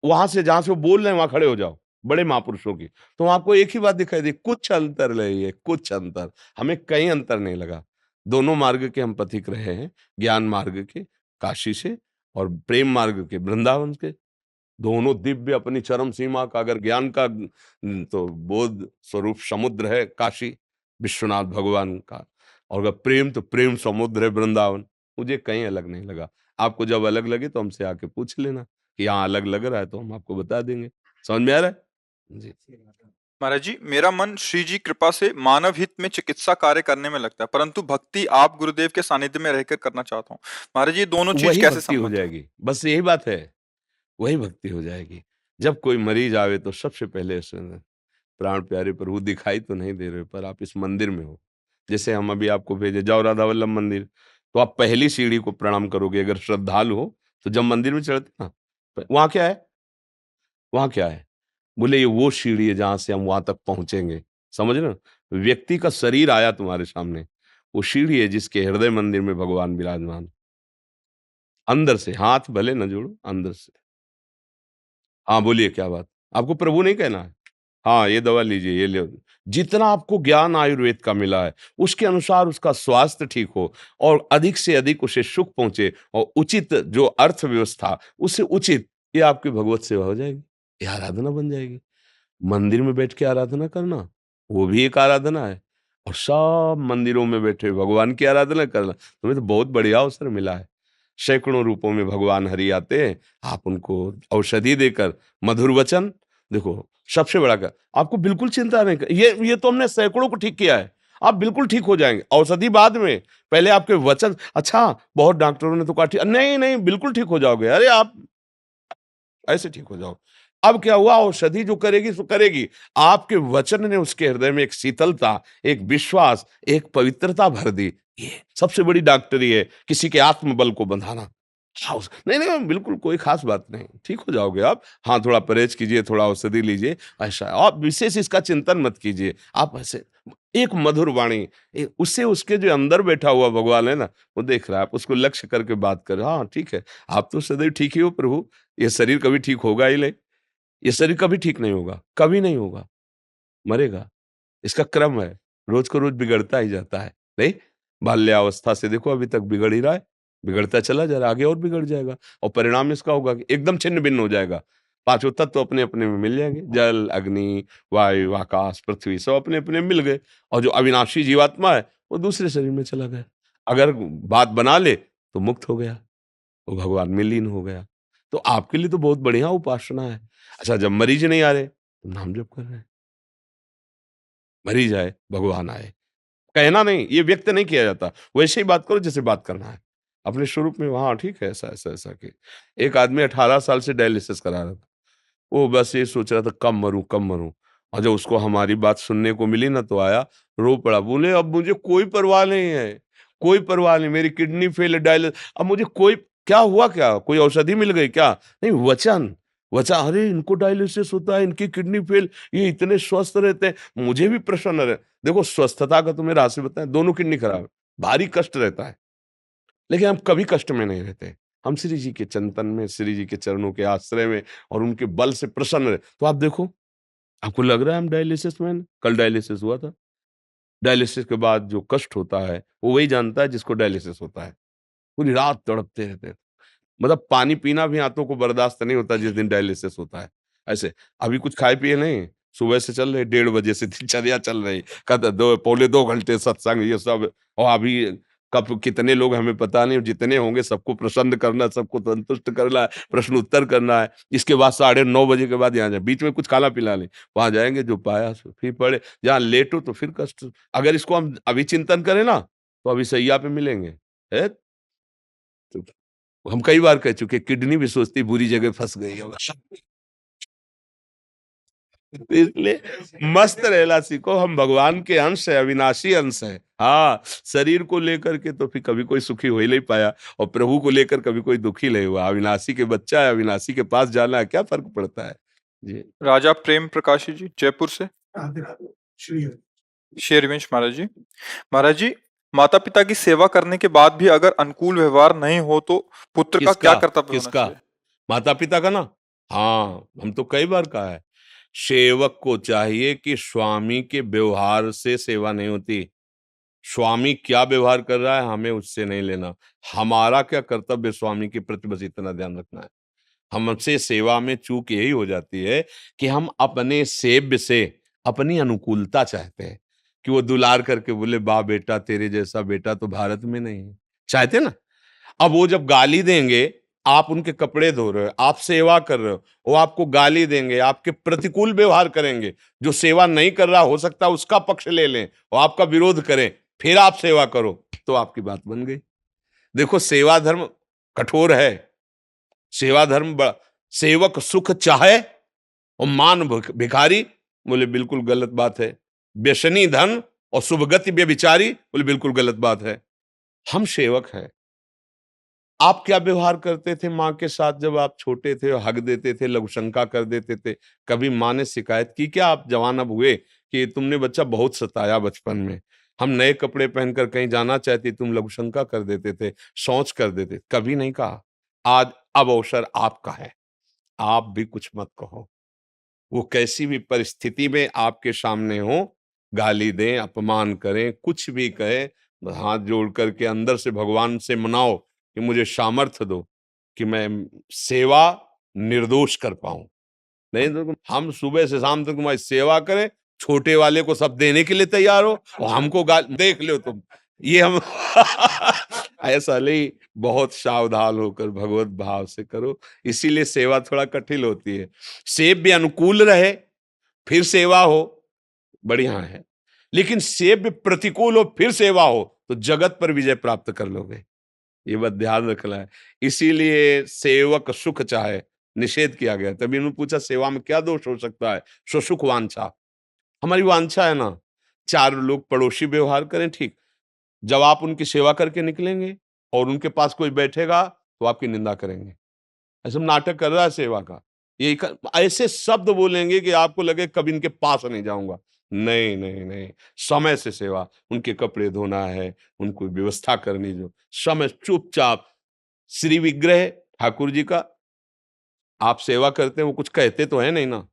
वहां से जहां से वो बोल रहे हैं वहां खड़े हो जाओ, बड़े महापुरुषों की। तो आपको एक ही बात दिखाई दी, कुछ अंतर नहीं है, कुछ अंतर। हमें कहीं अंतर नहीं लगा। दोनों मार्ग के हम पथिक रहे हैं, ज्ञान मार्ग के काशी से और प्रेम मार्ग के वृंदावन के। दोनों दिव्य अपनी चरम सीमा का, अगर ज्ञान का तो बोध स्वरूप समुद्र है काशी विश्वनाथ भगवान का, और अगर प्रेम तो प्रेम समुद्र है वृंदावन। मुझे कहीं अलग नहीं लगा। आपको जब अलग लगे तो हमसे आके पूछ लेना कि यहाँ अलग लग रहा है, तो हम आपको बता देंगे। समझ में आ रहा है जी? महाराज जी, मेरा मन श्री जी कृपा से मानव हित में चिकित्सा कार्य करने में लगता है, परंतु भक्ति आप गुरुदेव के सानिध्य में रहकर करना चाहता हूँ। महाराज जी, ये दोनों चीज वही कैसे भक्ति हो संबंध है? जाएगी, बस यही बात है। वही भक्ति हो जाएगी। जब कोई मरीज आवे तो सबसे पहले सुने, प्राण प्यारे प्रभु दिखाई तो नहीं दे रहे, पर आप इस मंदिर में हो। जैसे हम अभी आपको भेजे, जाओ राधा वल्लभ मंदिर, तो आप पहली सीढ़ी को प्रणाम करोगे अगर श्रद्धालु हो। तो जब मंदिर में चढ़ते ना, वहां क्या है, वहां क्या है? बोले ये वो सीढ़ी है जहां से हम वहां तक पहुंचेंगे। समझ रहे हो? व्यक्ति का शरीर आया तुम्हारे सामने, वो सीढ़ी है जिसके हृदय मंदिर में भगवान विराजमान। अंदर से हाथ भले न जोड़ो, अंदर से। हाँ, बोलिए क्या बात? आपको प्रभु नहीं कहना है? हाँ, ये दवा लीजिए, ये ले। जितना आपको ज्ञान आयुर्वेद का मिला है, उसके अनुसार उसका स्वास्थ्य ठीक हो और अधिक से अधिक उसे सुख पहुँचे और उचित जो अर्थव्यवस्था, उससे उचित, ये आपकी भगवत सेवा हो जाएगी। ये आराधना बन जाएगी। मंदिर में बैठ के आराधना करना, वो भी एक आराधना है। और सब मंदिरों में बैठे भगवान की आराधना करना, तुम्हें तो बहुत बढ़िया अवसर मिला है। सैकड़ों रूपों में भगवान हरि आते हैं, आप उनको औषधि देकर मधुर वचन, देखो सबसे बड़ा क्या, आपको बिल्कुल चिंता नहीं कर, ये तो हमने सैकड़ों को ठीक किया है। आप बिल्कुल ठीक हो जाएंगे, औषधि बाद में, पहले आपके वचन। अच्छा, बहुत डॉक्टरों ने तो कहा नहीं नहीं बिल्कुल ठीक हो जाओगे, अरे आप ऐसे ठीक हो जाओ। अब क्या हुआ, औषधि जो करेगी सो करेगी, आपके वचन ने उसके हृदय में एक शीतलता, एक विश्वास, एक पवित्रता भर दी। ये सबसे बड़ी डॉक्टरी है, किसी के आत्मबल को बंधाना। हाँ, नहीं नहीं बिल्कुल कोई खास बात नहीं, ठीक हो जाओगे आप। हाँ, थोड़ा परहेज कीजिए, थोड़ा औषधि लीजिए, ऐसा आप विशेष इसका चिंतन मत कीजिए। आप ऐसे एक मधुर वाणी, उससे उसके जो अंदर बैठा हुआ भगवान है ना, वो देख रहा है, आप उसको लक्ष्य करके बात कर, हाँ ठीक है, आप तो सदैव ठीक ही हो प्रभु। ये शरीर कभी ठीक होगा ही नहीं, ये शरीर कभी ठीक नहीं होगा, कभी नहीं होगा, मरेगा। इसका क्रम है, रोज को रोज बिगड़ता ही जाता है। नहीं, बाल्यावस्था से देखो अभी तक बिगड़ ही रहा है, बिगड़ता चला जा रहा है, आगे और बिगड़ जाएगा और परिणाम इसका होगा कि एकदम छिन्न भिन्न हो जाएगा। पांचों तत्व तो अपने अपने में मिल जाएंगे, जल अग्नि वायु आकाश पृथ्वी सब अपने अपने मिल गए, और जो अविनाशी जीवात्मा है वो दूसरे शरीर में चला गया। अगर बात बना ले तो मुक्त हो गया, वो भगवान में लीन हो गया। तो आपके लिए तो बहुत बढ़िया उपासना है। अच्छा, जब मरीज नहीं आ रहे तो नाम जप कर रहे हैं, मरीज आए भगवान आए, कहना नहीं, ये व्यक्त नहीं किया जाता, वैसे ही बात करो जैसे बात करना है अपने स्वरूप में। वहां ठीक है, ऐसा ऐसा ऐसा कि एक आदमी 18 साल से डायलिसिस करा रहा था, वो बस ये सोच रहा था कब मरूं कब मरूं, और जब उसको हमारी बात सुनने को मिली ना तो आया, रो पड़ा, बोले अब मुझे कोई परवाह नहीं है, कोई परवाह नहीं, मेरी किडनी फेल है, डायलिसिस, अब मुझे कोई, क्या हुआ, क्या कोई औषधि मिल गई क्या? नहीं, वचन, वचन, अरे इनको डायलिसिस होता है, इनकी किडनी फेल, ये इतने स्वस्थ रहते हैं, मुझे भी प्रसन्न रहे। देखो स्वस्थता का तुम्हें रहस्य बताएं, दोनों किडनी खराब है, भारी कष्ट रहता है, लेकिन हम कभी कष्ट में नहीं रहते। हम श्री जी के चिंतन में, श्री जी के चरणों के आश्रय में और उनके बल से प्रसन्न रहे। तो आप देखो, आपको लग रहा है हम डायलिसिस में हैं? कल डायलिसिस हुआ था। डायलिसिस के बाद जो कष्ट होता है, वो वही जानता है जिसको डायलिसिस होता है। पूरी रात तड़पते रहते हैं। मतलब पानी पीना भी आंतों को बर्दाश्त नहीं होता जिस दिन डायलिसिस होता है। ऐसे, अभी कुछ खाए पिए नहीं, सुबह से चल रहे 1:30 बजे से दिनचर्या चल रही, कद 2 पौने 2 घंटे सत्संग ये सब, और अभी कब कितने लोग हमें पता नहीं, जितने होंगे सबको प्रसन्न करना, सबको संतुष्ट करना है, प्रश्न उत्तर करना है। इसके बाद 9:30 बजे के बाद यहाँ जाए, बीच में कुछ खाना-पीना नहीं। वहाँ जाएँगे, जो पाया सो फिर पढ़े, जहाँ लेटो तो फिर कष्ट। अगर इसको हम अभी चिंतन करें ना, तो अभी सैया पे मिलेंगे। हैं? तो हम कई बार कह चुके, किडनी भी सोचती बुरी जगह फँस गई होगा। इसलिए मस्त रहना सीखो, हम भगवान के अंश है, अविनाशी अंश है। हाँ, शरीर को लेकर के तो फिर कभी कोई सुखी हो ही नहीं पाया, और प्रभु को लेकर कभी कोई दुखी नहीं हुआ। अविनाशी के बच्चा है, अविनाशी के पास जाना है, क्या फ़र्क पड़ता है? जी। राजा प्रेम प्रकाशी जी, जयपुर से। राधे राधे श्री हरि। शेरविंश महाराज जी। महाराज जी, माता पिता की सेवा करने के बाद भी अगर अनुकूल व्यवहार नहीं हो तो पुत्र का क्या किसका? कर्तव्य होना किसका? चाहिए? माता-पिता का ना? हाँ, हम तो कई बार कहा है, सेवक को चाहिए कि स्वामी के व्यवहार से सेवा नहीं होती। स्वामी क्या व्यवहार कर रहा है हमें उससे नहीं लेना। हमारा क्या कर्तव्य स्वामी के प्रति बस इतना ध्यान रखना है। हमसे सेवा में चूक यही हो जाती है कि हम अपने सेव्य से अपनी अनुकूलता चाहते हैं कि वो दुलार करके बोले वाह बेटा तेरे जैसा बेटा तो भारत में नहीं है। चाहते ना? अब वो जब गाली देंगे, आप उनके कपड़े धो रहे हो, आप सेवा कर रहे हो, वो आपको गाली देंगे, आपके प्रतिकूल व्यवहार करेंगे। जो सेवा नहीं कर रहा हो सकता है उसका पक्ष ले लें और आपका विरोध करें, फिर आप सेवा करो, तो आपकी बात बन गई। देखो सेवा धर्म कठोर है, सेवा धर्म सेवक सुख चाहे और मान भिखारी, बोले बिल्कुल गलत बात है। व्यसनी धन और शुभगति व्यभिचारी, बोले बिल्कुल गलत बात है। हम सेवक हैं। आप क्या व्यवहार करते थे माँ के साथ जब आप छोटे थे और हक देते थे, लघुशंका कर देते थे? कभी माँ ने शिकायत की क्या आप जवान अब हुए कि तुमने बच्चा बहुत सताया बचपन में? हम नए कपड़े पहनकर कहीं जाना चाहते तुम लघुशंका कर देते थे, शौच कर देते, कभी नहीं कहा। आज अब अवसर आपका है, आप भी कुछ मत कहो। वो कैसी भी परिस्थिति में आपके सामने हो, गाली दें, अपमान करें, कुछ भी कहें, हाथ जोड़ करके अंदर से भगवान से मनाओ कि मुझे सामर्थ्य दो कि मैं सेवा निर्दोष कर पाऊँ। नहीं तो हम सुबह से शाम तक तुम्हारी सेवा करें, छोटे वाले को सब देने के लिए तैयार हो और हमको देख लो तुम। ये हम ऐसा नहीं, बहुत सावधान होकर भगवत भाव से करो, इसीलिए सेवा थोड़ा कठिन होती है। सेव्य अनुकूल रहे, फिर सेवा हो, बढ़िया है। लेकिन सेव्य प्रतिकूल हो, फिर सेवा हो, तो जगत पर विजय प्राप्त कर लोगे। ये बात ध्यान रखना है। इसीलिए सेवक सुख चाहे, निषेध किया गया। तभी उन्होंने पूछा सेवा में क्या दोष हो सकता है? स्वसुख वांछा। हमारी वांछा है ना, 4 लोग पड़ोसी व्यवहार करें ठीक। जब आप उनकी सेवा करके निकलेंगे और उनके पास कोई बैठेगा तो आपकी निंदा करेंगे। ऐसा नाटक कर रहा है सेवा का। ऐसे शब्द बोलेंगे कि आपको लगे कभी इनके पास नहीं जाऊँगा। नहीं, नहीं, नहीं, समय से सेवा, उनके कपड़े धोना है, उनको व्यवस्था करनी जो, समय चुपचाप श्री विग्रह ठाकुर जी का आप सेवा करते हैं, वो कुछ कहते तो हैं नहीं ना,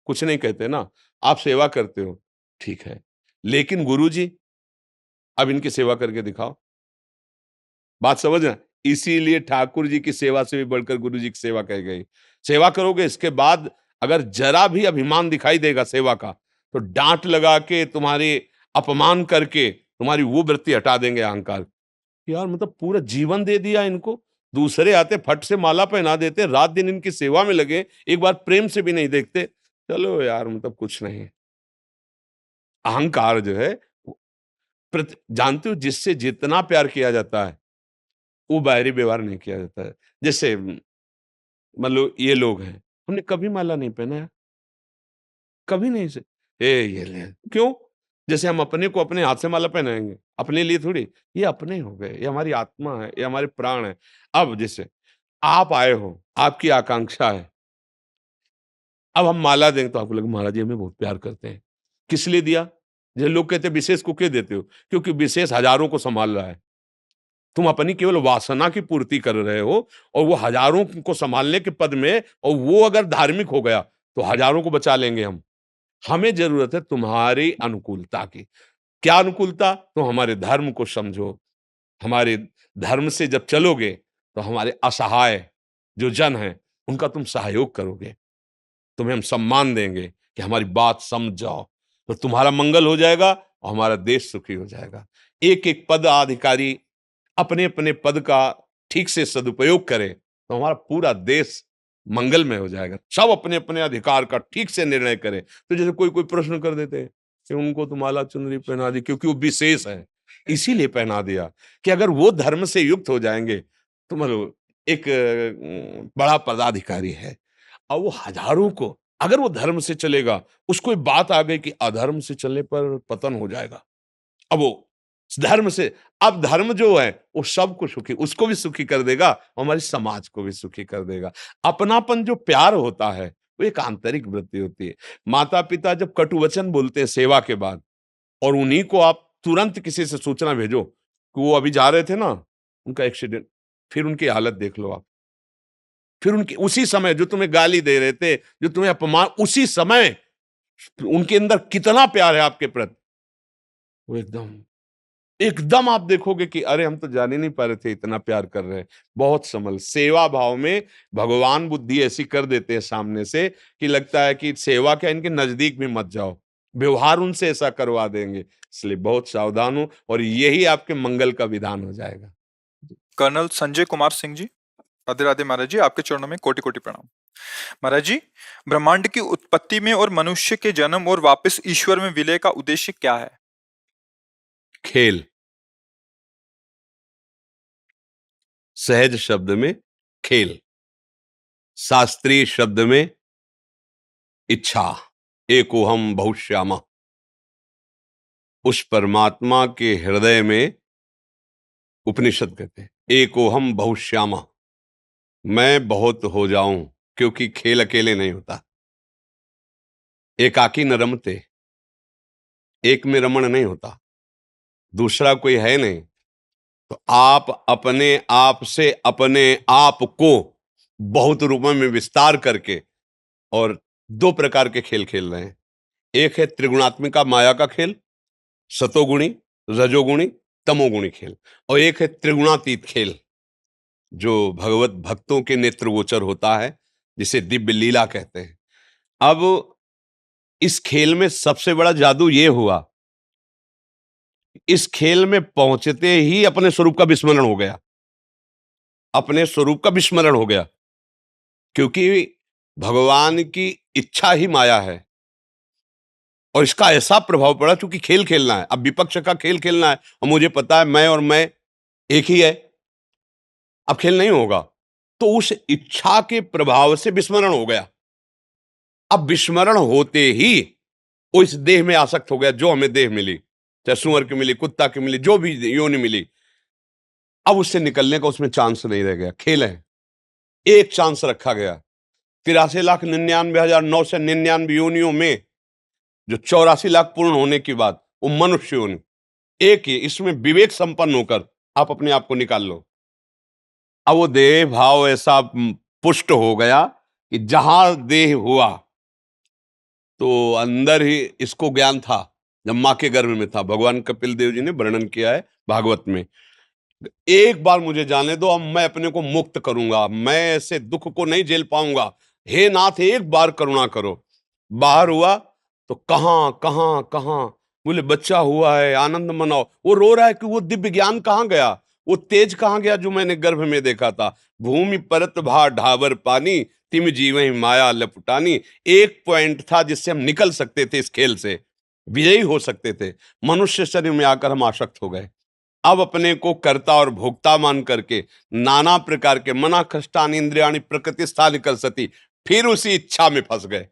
कुछ नहीं कहते ना, आप सेवा करते हो, ठीक है। लेकिन गुरुजी, अब इनकी सेवा करके दिखाओ। बात समझ रहे हैं? इसीलिए ठाकुर जी की सेवा से भी बढ़कर गुरु जी की सेवा कही गई। सेवा करोगे इसके बाद अगर जरा भी अभिमान दिखाई देगा सेवा का, तो डांट लगा के तुम्हारे अपमान करके तुम्हारी वो वृत्ति हटा देंगे अहंकार। यार मतलब पूरा जीवन दे दिया इनको, दूसरे आते फट से माला पहना देते, रात दिन इनकी सेवा में लगे, एक बार प्रेम से भी नहीं देखते। चलो यार मतलब कुछ नहीं। अहंकार जो है, जानते हो जिससे जितना प्यार किया जाता है वो बाहरी व्यवहार नहीं किया जाता है। जैसे मान लो ये लोग हैं, हमने कभी माला नहीं पहना है, कभी नहीं से ये ले क्यों? जैसे हम अपने को अपने हाथ से माला पहनाएँगे, अपने लिए थोड़ी, ये अपने हो गए, ये हमारी आत्मा है, ये हमारे प्राण है। अब जैसे आप आए हो, आपकी आकांक्षा है, अब हम माला देंगे तो आपको लगे महाराज जी हमें बहुत प्यार करते हैं। किस लिए दिया? जैसे लोग कहते हैं विशेष को क्यों देते हो? क्योंकि विशेष हजारों को सँभाल रहा है। तुम अपनी केवल वासना की पूर्ति कर रहे हो और वो हजारों को संभालने के पद में, और वो अगर धार्मिक हो गया तो हजारों को बचा लेंगे हम। हमें जरूरत है तुम्हारी अनुकूलता की। क्या अनुकूलता? तो हमारे धर्म को समझो। हमारे धर्म से जब चलोगे तो हमारे असहाय जो जन हैं उनका तुम सहयोग करोगे, तुम्हें हम सम्मान देंगे कि हमारी बात समझ जाओ, तो तुम्हारा मंगल हो जाएगा और हमारा देश सुखी हो जाएगा। एक एक पद अधिकारी अपने अपने पद का ठीक से सदुपयोग करें तो हमारा पूरा देश मंगलमय हो जाएगा। सब अपने अपने अधिकार का ठीक से निर्णय करें। तो जैसे कोई कोई प्रश्न कर देते हैं कि उनको तो माला चुनरी पहना दी क्योंकि वो विशेष है, इसीलिए पहना दिया कि अगर वो धर्म से युक्त हो जाएंगे तो मतलब एक बड़ा पदाधिकारी है और वो हजारों को, अगर वो धर्म से चलेगा, उसको ये बात आ गई कि अधर्म से चलने पर पतन हो जाएगा, अब वो धर्म से, अब धर्म जो है वो सबको सुखी, उसको भी सुखी कर देगा और हमारी समाज को भी सुखी कर देगा। अपनापन जो प्यार होता है वो एक आंतरिक वृत्ति होती है। माता पिता जब कटु वचन बोलते हैं सेवा के बाद और उन्हीं को आप तुरंत किसी से सूचना भेजो कि वो अभी जा रहे थे ना, उनका एक्सीडेंट, फिर उनकी हालत देख लो आप। फिर उनकी उसी समय जो तुम्हें गाली दे रहे थे, जो तुम्हें अपमान, उसी समय उनके अंदर कितना प्यार है आपके प्रति, वो एकदम एकदम आप देखोगे कि अरे हम तो जान ही नहीं पा रहे थे इतना प्यार कर रहे हैं। बहुत समल सेवा भाव में भगवान बुद्धि ऐसी कर देते हैं सामने से कि लगता है कि सेवा क्या, इनके नजदीक भी मत जाओ, व्यवहार उनसे ऐसा करवा देंगे। इसलिए बहुत सावधान हो और यही आपके मंगल का विधान हो जाएगा। कर्नल संजय कुमार सिंह जी, राधे राधे महाराज जी, आपके चरणों में कोटि कोटि प्रणाम। महाराज जी, ब्रह्मांड की उत्पत्ति में और मनुष्य के जन्म और वापस ईश्वर में विलय का उद्देश्य क्या है? खेल, सहज शब्द में खेल, शास्त्रीय शब्द में इच्छा, एकोहम बहुश्यामा। उस परमात्मा के हृदय में उपनिषद कहते हैं एकोहम बहुश्यामा, मैं बहुत हो जाऊं, क्योंकि खेल अकेले नहीं होता। एकाकी न रमते, एक में रमण नहीं होता, दूसरा कोई है नहीं। तो आप अपने आप से अपने आप को बहुत रूपों में विस्तार करके और दो प्रकार के खेल खेल रहे हैं। एक है त्रिगुणात्मिका माया का खेल, सतोगुणी, रजोगुणी, तमोगुणी खेल, और एक है त्रिगुणातीत खेल जो भगवत भक्तों के नेत्रगोचर होता है, जिसे दिव्य लीला कहते हैं। अब इस खेल में सबसे बड़ा जादू ये हुआ, इस खेल में पहुंचते ही अपने स्वरूप का विस्मरण हो गया, अपने स्वरूप का विस्मरण हो गया, क्योंकि भगवान की इच्छा ही माया है। और इसका ऐसा प्रभाव पड़ा, क्योंकि खेल खेलना है, अब विपक्ष का खेल खेलना है, और मुझे पता है मैं और मैं एक ही है, अब खेल नहीं होगा। तो उस इच्छा के प्रभाव से विस्मरण हो गया। अब विस्मरण होते ही वो इस देह में आसक्त हो गया, जो हमें देह मिली, चाहे सुअर की मिली, कुत्ता की मिली, जो भी योनि मिली। अब उससे निकलने का उसमें चांस नहीं रह गया। खेल है, एक चांस रखा गया। 83,99,999 योनियों में जो 84 लाख पूर्ण होने की बाद वो मनुष्य योनि एक ही, इसमें विवेक संपन्न होकर आप अपने आप को निकाल लो। अब वो देह भाव ऐसा पुष्ट हो गया कि जहां देह हुआ तो अंदर ही इसको ज्ञान था, जब मां के गर्भ में था। भगवान कपिल देव जी ने वर्णन किया है भागवत में, एक बार मुझे जाने दो, अब मैं अपने को मुक्त करूंगा, मैं ऐसे दुख को नहीं झेल पाऊंगा, हे नाथ एक बार करुणा करो। बाहर हुआ तो कहां कहां कहां, बोले बच्चा हुआ है, आनंद मनाओ। वो रो रहा है कि वो दिव्य ज्ञान कहां गया, वो तेज कहां गया जो मैंने गर्भ में देखा था। भूमि परत भा ढाबर पानी, तिम जीवहि माया लपटानी। एक पॉइंट था जिससे हम निकल सकते थे, इस खेल से विजयी हो सकते थे। मनुष्य शरीर में आकर हम आसक्त हो गए। अब अपने को कर्ता और भोक्ता मान करके नाना प्रकार के मना कष्टान इंद्रियाणी प्रकृति स्थान कर सती, फिर उसी इच्छा में फंस गए।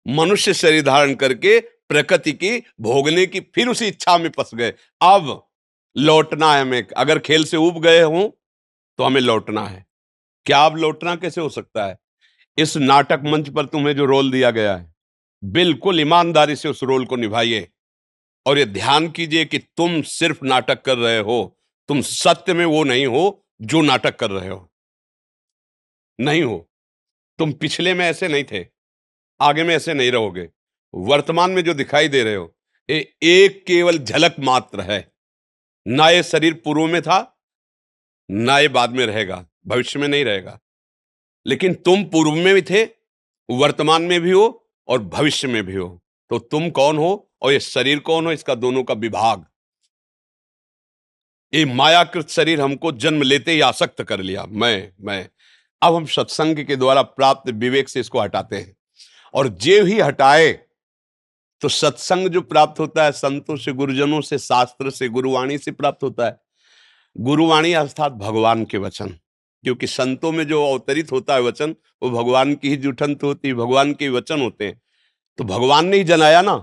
मनुष्य शरीर धारण करके प्रकृति की भोगने की फिर उसी इच्छा में फंस गए। अब लौटना है हमें, अगर खेल से उब गए हों तो हमें लौटना है। क्या अब लौटना कैसे हो सकता है? इस नाटक मंच पर तुम्हें जो रोल दिया गया है, बिल्कुल ईमानदारी से उस रोल को निभाइए और ये ध्यान कीजिए कि तुम सिर्फ नाटक कर रहे हो, तुम सत्य में वो नहीं हो जो नाटक कर रहे हो, नहीं हो। तुम पिछले में ऐसे नहीं थे, आगे में ऐसे नहीं रहोगे। वर्तमान में जो दिखाई दे रहे हो ये एक केवल झलक मात्र है। ना ये शरीर पूर्व में था, ना ये बाद में रहेगा, भविष्य में नहीं रहेगा। लेकिन तुम पूर्व में भी थे, वर्तमान में भी हो और भविष्य में भी हो। तो तुम कौन हो और ये शरीर कौन हो, इसका दोनों का विभाग। ये मायाकृत शरीर हमको जन्म लेते ही आसक्त कर लिया, मैं। अब हम सत्संग के द्वारा प्राप्त विवेक से इसको हटाते हैं, और जे ही हटाए तो सत्संग जो प्राप्त होता है संतों से, गुरुजनों से, शास्त्र से, गुरुवाणी से प्राप्त होता है। गुरुवाणी अर्थात भगवान के वचन, क्योंकि संतों में जो अवतरित होता है वचन, वो भगवान की ही जुठंत होती है, भगवान के वचन होते हैं। तो भगवान ने ही जनाया ना।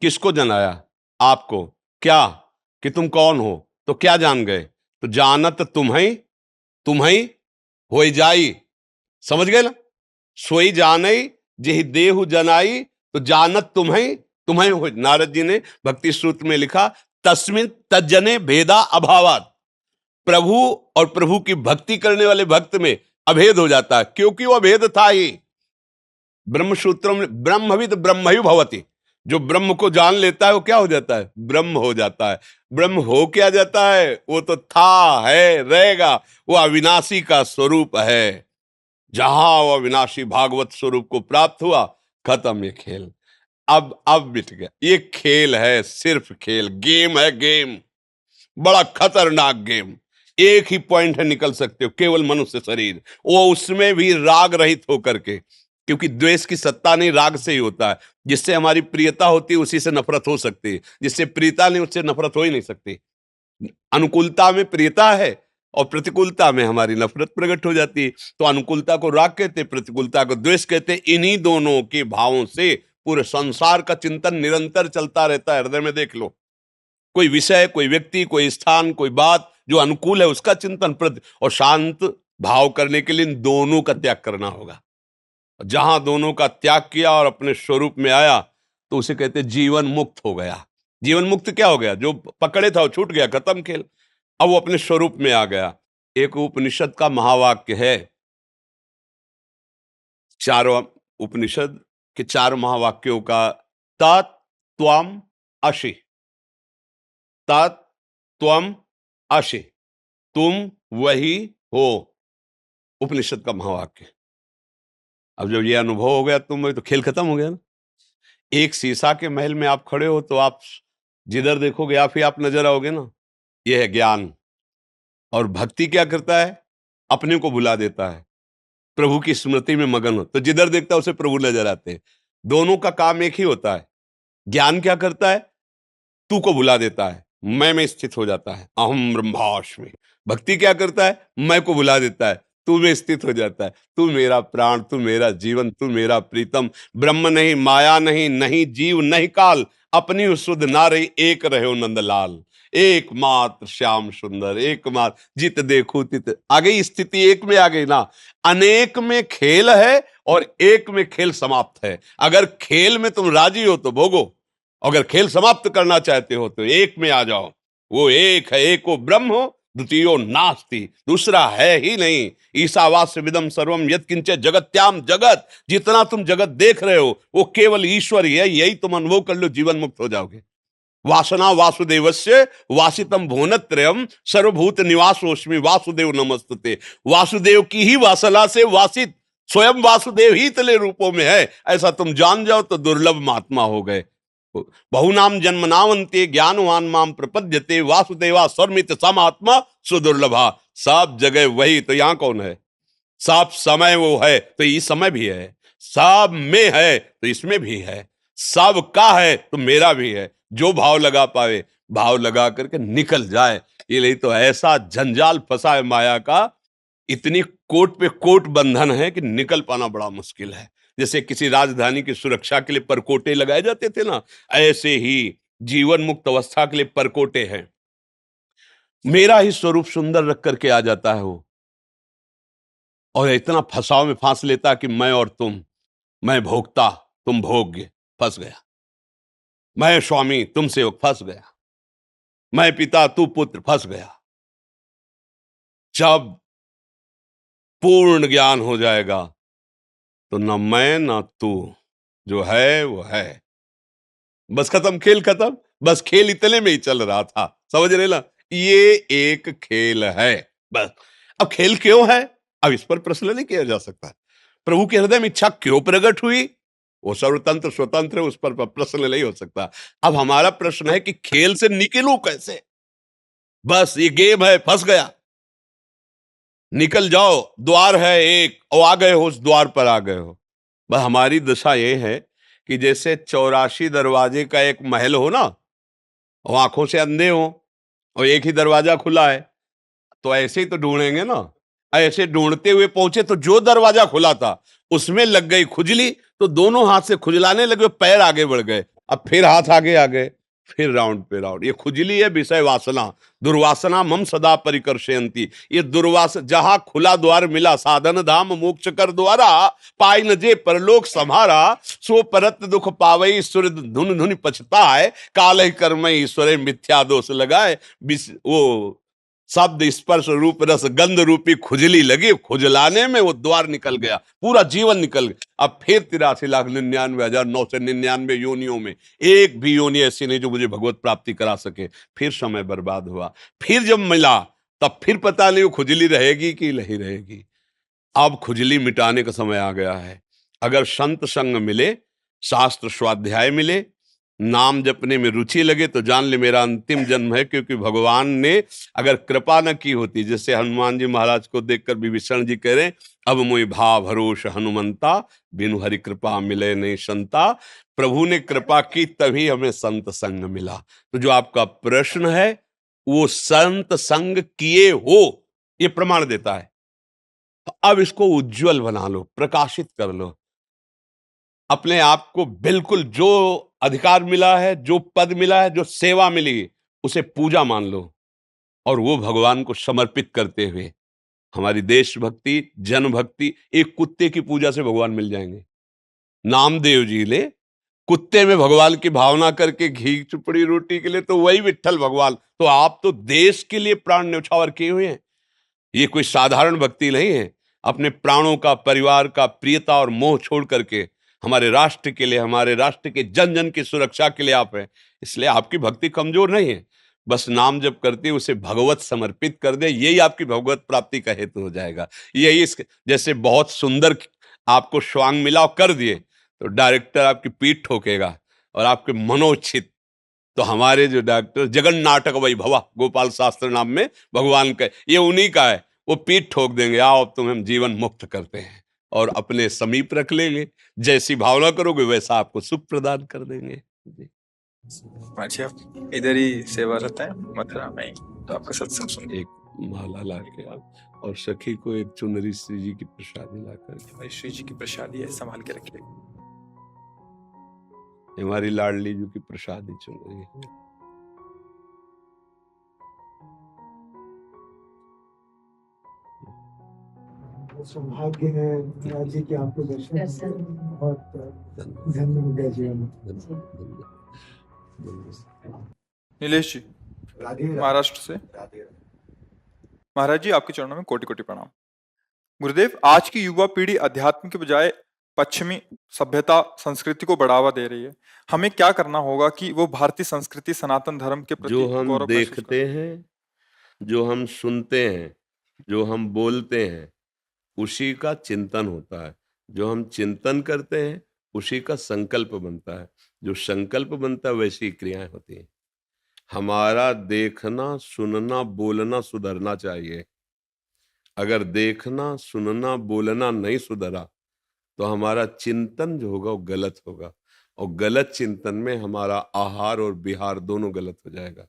किसको जनाया? आपको। क्या कि तुम कौन हो? तो क्या जान गए? तो जानत तुम्हें हो जाई, समझ गए ना? सोई जानई जेहि देहु जनाई, तो जानत तुम्हें हो। नारद जी ने भक्ति सूत्र में लिखा, तस्मिन तज्जने भेदा अभावात। प्रभु और प्रभु की भक्ति करने वाले भक्त में अभेद हो जाता है, क्योंकि वो अभेद था ही। ब्रह्म सूत्रों में ब्रह्मविद ब्रह्म ही भवति, जो ब्रह्म को जान लेता है वो क्या हो जाता है? ब्रह्म हो जाता है। ब्रह्म हो क्या जाता है? वो तो था, है, रहेगा, वो अविनाशी का स्वरूप है। जहां वो अविनाशी भागवत स्वरूप को प्राप्त हुआ, खत्म ये खेल। अब मिट गया। ये खेल है, सिर्फ खेल, गेम है, गेम, बड़ा खतरनाक गेम। एक ही पॉइंट है, निकल सकते हो, केवल मनुष्य शरीर, वो उसमें भी राग रहित होकर के, क्योंकि द्वेष की सत्ता नहीं, राग से ही होता है। जिससे हमारी प्रियता होती है उसी से नफरत हो सकती है, जिससे प्रियता नहीं उससे नफरत हो ही नहीं सकती। अनुकूलता में प्रियता है और प्रतिकूलता में हमारी नफरत प्रकट हो जाती है। तो अनुकूलता को राग कहते, प्रतिकूलता को द्वेष कहते। इन्हीं दोनों के भावों से पूरे संसार का चिंतन निरंतर चलता रहता है। हृदय में देख लो, कोई विषय, कोई व्यक्ति, कोई स्थान, कोई बात जो अनुकूल है उसका चिंतन और शांत भाव करने के लिए इन दोनों का त्याग करना होगा। जहां दोनों का त्याग किया और अपने स्वरूप में आया तो उसे कहते जीवन मुक्त हो गया। जीवन मुक्त क्या हो गया? जो पकड़े था वो छूट गया, खत्म खेल। अब वो अपने स्वरूप में आ गया। एक उपनिषद का महावाक्य है, चारों उपनिषद के 4 महावाक्यों का, तत् त्वम असि, तत् त्वम असि, तुम वही हो, उपनिषद का महावाक्य। अब जब ये अनुभव हो गया तुम वही, तो खेल खत्म हो गया ना। एक शीशा के महल में आप खड़े हो तो आप जिधर देखोगे आप ही आप नजर आओगे ना। यह है ज्ञान। और भक्ति क्या करता है? अपने को भुला देता है, प्रभु की स्मृति में मगन हो, तो जिधर देखता है उसे प्रभु नजर आते हैं। दोनों का काम एक ही होता है। ज्ञान क्या करता है? तू को भुला देता है, मैं में स्थित हो जाता है, अहम ब्रह्मास्मि। भक्ति क्या करता है? मैं को भुला देता है, तू में स्थित हो जाता है। तू मेरा प्राण, तू मेरा जीवन, तू मेरा प्रीतम। ब्रह्म नहीं, माया नहीं, नहीं जीव नहीं काल, अपनी शुद्ध नारी एक रहे नंदलाल। एकमात्र श्याम सुंदर, एकमात्र जित देखो तित। आ गई स्थिति, एक में आ गई ना। अनेक में खेल है और एक में खेल समाप्त है। अगर खेल में तुम राजी हो तो भोगो, अगर खेल समाप्त करना चाहते हो तो एक में आ जाओ। वो एक है, एको ब्रह्म हो, द्वितीयो नास्ति, दूसरा है ही नहीं। ईशावास्यमिदं सर्वम यत्किंचित् जगत्याम जगत, जितना तुम जगत देख रहे हो वो केवल ईश्वर ही है। यही तुम अनुभव कर लो, जीवन मुक्त हो जाओगे। वासना वासुदेवस्य वासितम भुवनत्रयम् सर्वभूत निवासोऽस्मि वासुदेव नमस्तुते। वासुदेव की ही वासना से वासित स्वयं वासुदेव ही तले रूपों में है, ऐसा तुम जान जाओ तो दुर्लभ महात्मा हो गए। बहुनाम जन्मनावंते ज्ञानवान माम प्रपद्यते वासुदेवा सर्वमित समात्मा सुदुर्लभा। सब जगह वही, तो यहां कौन है? सब समय वो है तो इस समय भी है, सब में है तो इसमें भी है, सब का है तो मेरा भी है। जो भाव लगा पावे, भाव लगा करके निकल जाए। ये नहीं तो ऐसा जंजाल फंसा है माया का, इतनी कोट पे कोट बंधन है कि निकल पाना बड़ा मुश्किल है। जैसे किसी राजधानी की सुरक्षा के लिए परकोटे लगाए जाते थे ना, ऐसे ही जीवन मुक्त अवस्था के लिए परकोटे हैं। मेरा ही स्वरूप सुंदर रख करके आ जाता है वो, और इतना फंसाव में फांस लेता कि मैं और तुम, मैं भोक्ता तुम भोग्य, फंस गया। मैं स्वामी तुम सेवक, फंस गया। मैं पिता तू पुत्र, फंस गया। जब पूर्ण ज्ञान हो जाएगा तो न मैं न तू, जो है वो है। बस खत्म, खेल खत्म। बस खेल इतने में ही चल रहा था, समझ रहे ना? ये एक खेल है बस। अब खेल क्यों है, अब इस पर प्रश्न नहीं किया जा सकता। प्रभु के हृदय में इच्छा क्यों प्रकट हुई, वो सर्वतंत्र स्वतंत्र है, उस पर प्रश्न नहीं हो सकता। अब हमारा प्रश्न है कि खेल से निकलूं कैसे। बस ये गेम है, फंस गया, निकल जाओ। द्वार है एक, और आ गए हो, उस द्वार पर आ गए हो। बस हमारी दशा ये है कि जैसे 84 दरवाजे का एक महल हो ना, और आंखों से अंधे हो और एक ही दरवाजा खुला है, तो ऐसे ही तो ढूंढेंगे ना। ऐसे ढूंढते हुए पहुंचे तो जो दरवाजा खुला था उसमें लग गई खुजली, तो दोनों हाथ से खुजलाने लगे, पैर आगे बढ़ गए। अब फिर हाथ आगे आ गए, फिर राउंड पे राउंड। ये खुजली है विषय वासना, दुर्वासना मम सदा परिकर्षयन्ति। ये दुर्वास, जहां खुला द्वार मिला, साधन धाम मोक्ष कर द्वारा, पाई न जे परलोक सम्हारा, सो परत दुख पावई ईश्वर धुन धुन पछताए, काल कर्म ईश्वर मिथ्या दोष लगाए। वो शब्द स्पर्श रूप रस गंध रूपी खुजली लगी, खुजलाने में वो द्वार निकल गया, पूरा जीवन निकल गया। अब फिर 83,99,999 योनियों में एक भी योनि ऐसी नहीं जो मुझे भगवत प्राप्ति करा सके। फिर समय बर्बाद हुआ, फिर जब मिला तब फिर पता नहीं वो खुजली रहेगी कि नहीं रहेगी। अब खुजली मिटाने का समय आ गया है। अगर संत संग मिले, शास्त्र स्वाध्याय मिले, नाम जपने में रुचि लगे तो जान ले मेरा अंतिम जन्म है, क्योंकि भगवान ने अगर कृपा न की होती, जैसे हनुमान जी महाराज को देखकर विभीषण जी कह रहे अब मोहि भाव भरोस हनुमंता, बिनु हरि कृपा मिले नहीं संता। प्रभु ने कृपा की तभी हमें संत संग मिला। तो जो आपका प्रश्न है वो संत संग किए हो ये प्रमाण देता है। तो अब इसको उज्जवल बना लो, प्रकाशित कर लो अपने आप को। बिल्कुल जो अधिकार मिला है, जो पद मिला है, जो सेवा मिली, उसे पूजा मान लो और वो भगवान को समर्पित करते हुए हमारी देशभक्ति, जनभक्ति, एक कुत्ते की पूजा से भगवान मिल जाएंगे। नामदेव जी ले कुत्ते में भगवान की भावना करके घी चुपड़ी रोटी के लिए, तो वही विट्ठल भगवान। तो आप तो देश के लिए प्राण न्यौछावर किए हुए हैं। ये कोई साधारण भक्ति नहीं है। अपने प्राणों का, परिवार का, प्रियता और मोह छोड़ करके हमारे राष्ट्र के लिए, हमारे राष्ट्र के जन जन की सुरक्षा के लिए आप हैं। इसलिए आपकी भक्ति कमजोर नहीं है। बस नाम जब करते उसे भगवत समर्पित कर दे, यही आपकी भगवत प्राप्ति का हेतु हो जाएगा। यही जैसे बहुत सुंदर आपको स्वांग मिला और कर दिए तो डायरेक्टर आपकी पीठ ठोकेगा और आपके मनोचित। तो हमारे जो डॉक्टर जगन नाटक वैभवा गोपाल शास्त्र नाम में भगवान का, ये उन्हीं का है। वो पीठ ठोक देंगे, आओ अब तुम्हें हम जीवन मुक्त करते हैं और अपने समीप रख लेंगे। जैसी भावना करोगे वैसा आपको सुख प्रदान कर देंगे। जी। अच्छा, आप इधर ही सेवारत है मथुरा में ही, तो आपका सत्संग सुन एक माला ला के आप और सखी को एक चुनरी श्री जी की प्रसादी ला कर, भाई श्री जी की प्रसादी है, संभाल के रखिए। हमारी लाडली जी की प्रसादी चुनरी है। सौभाग्य है महाराज जी की आपको दर्शन बहुत धन्य हो गया जीवन में। नीलेश जी महाराष्ट्र से। महाराज जी आपके चरणों में कोटि कोटि प्रणाम। गुरुदेव, आज की युवा पीढ़ी अध्यात्म के बजाय पश्चिमी सभ्यता संस्कृति को बढ़ावा दे रही है। हमें क्या करना होगा कि वो भारतीय संस्कृति सनातन धर्म के प्रति जो हम गौरव महसूस देखते हैं, जो हम सुनते हैं, जो हम बोलते हैं, उसी का चिंतन होता है। जो हम चिंतन करते हैं उसी का संकल्प बनता है। जो संकल्प बनता है वैसी क्रियाएं होती हैं। हमारा देखना, सुनना, बोलना सुधरना चाहिए। अगर देखना, सुनना, बोलना नहीं सुधरा तो हमारा चिंतन जो होगा वो गलत होगा, और गलत चिंतन में हमारा आहार और विहार दोनों गलत हो जाएगा।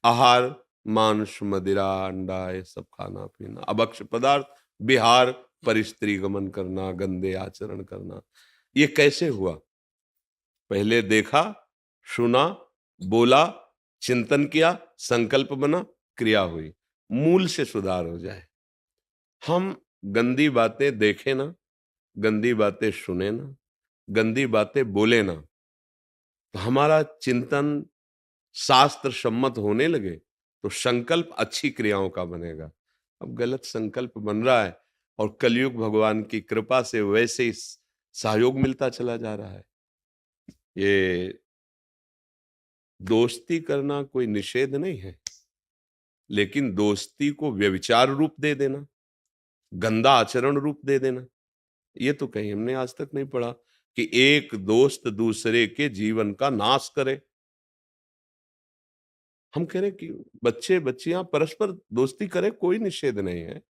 आहार मांस, मदिरा, अंडा, ये सब खाना पीना, अभक्ष्य पदार्थ। विहार परिस्त्री गमन करना, गंदे आचरण करना। ये कैसे हुआ? पहले देखा, सुना, बोला, चिंतन किया, संकल्प बना, क्रिया हुई। मूल से सुधार हो जाए। हम गंदी बातें देखें ना, गंदी बातें सुने ना, गंदी बातें बोले ना, तो हमारा चिंतन शास्त्र सम्मत होने लगे तो संकल्प अच्छी क्रियाओं का बनेगा। अब गलत संकल्प बन रहा है और कलयुग भगवान की कृपा से वैसे ही सहयोग मिलता चला जा रहा है। ये दोस्ती करना कोई निषेध नहीं है, लेकिन दोस्ती को व्यभिचार रूप दे देना, गंदा आचरण रूप दे देना, ये तो कहीं हमने आज तक नहीं पढ़ा कि एक दोस्त दूसरे के जीवन का नाश करे। हम कह रहे कि बच्चे बच्चियां परस्पर दोस्ती करें, कोई निषेध नहीं है।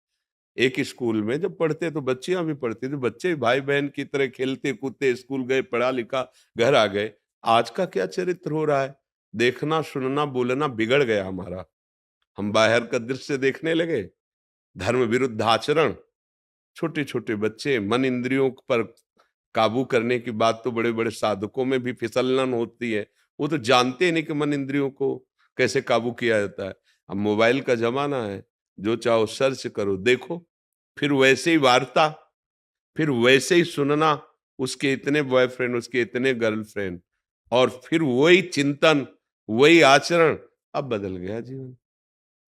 एक स्कूल में जब पढ़ते तो बच्चियां भी पढ़ती थी, बच्चे भाई बहन की तरह खेलते कूदते, स्कूल गए, पढ़ा लिखा, घर आ गए। आज का क्या चरित्र हो रहा है? देखना, सुनना, बोलना बिगड़ गया हमारा। हम बाहर का दृश्य देखने लगे, धर्म विरुद्ध आचरण। छोटे छोटे बच्चे, मन इंद्रियों पर काबू करने की बात तो बड़े बड़े साधकों में भी फिसलन होती है। वो तो जानते नहीं कि मन इंद्रियों को कैसे काबू किया जाता है। अब मोबाइल का जमाना है, जो चाहो सर्च करो, देखो, फिर वैसे ही वार्ता, फिर वैसे ही सुनना, उसके इतने बॉयफ्रेंड, उसके इतने गर्लफ्रेंड, और फिर वही चिंतन, वही आचरण। अब बदल गया जीवन।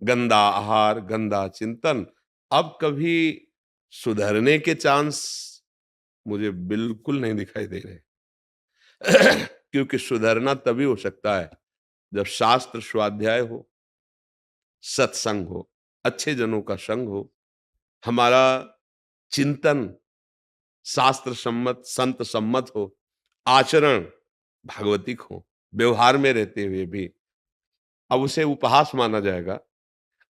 गंदा आहार, गंदा चिंतन। अब कभी सुधरने के चांस मुझे बिल्कुल नहीं दिखाई दे रहे। क्योंकि सुधरना तभी हो सकता है जब शास्त्र स्वाध्याय हो, सत्संग हो, अच्छे जनों का संग हो, हमारा चिंतन शास्त्र सम्मत, संत सम्मत हो, आचरण भागवतिक हो, व्यवहार में रहते हुए भी। अब उसे उपहास माना जाएगा।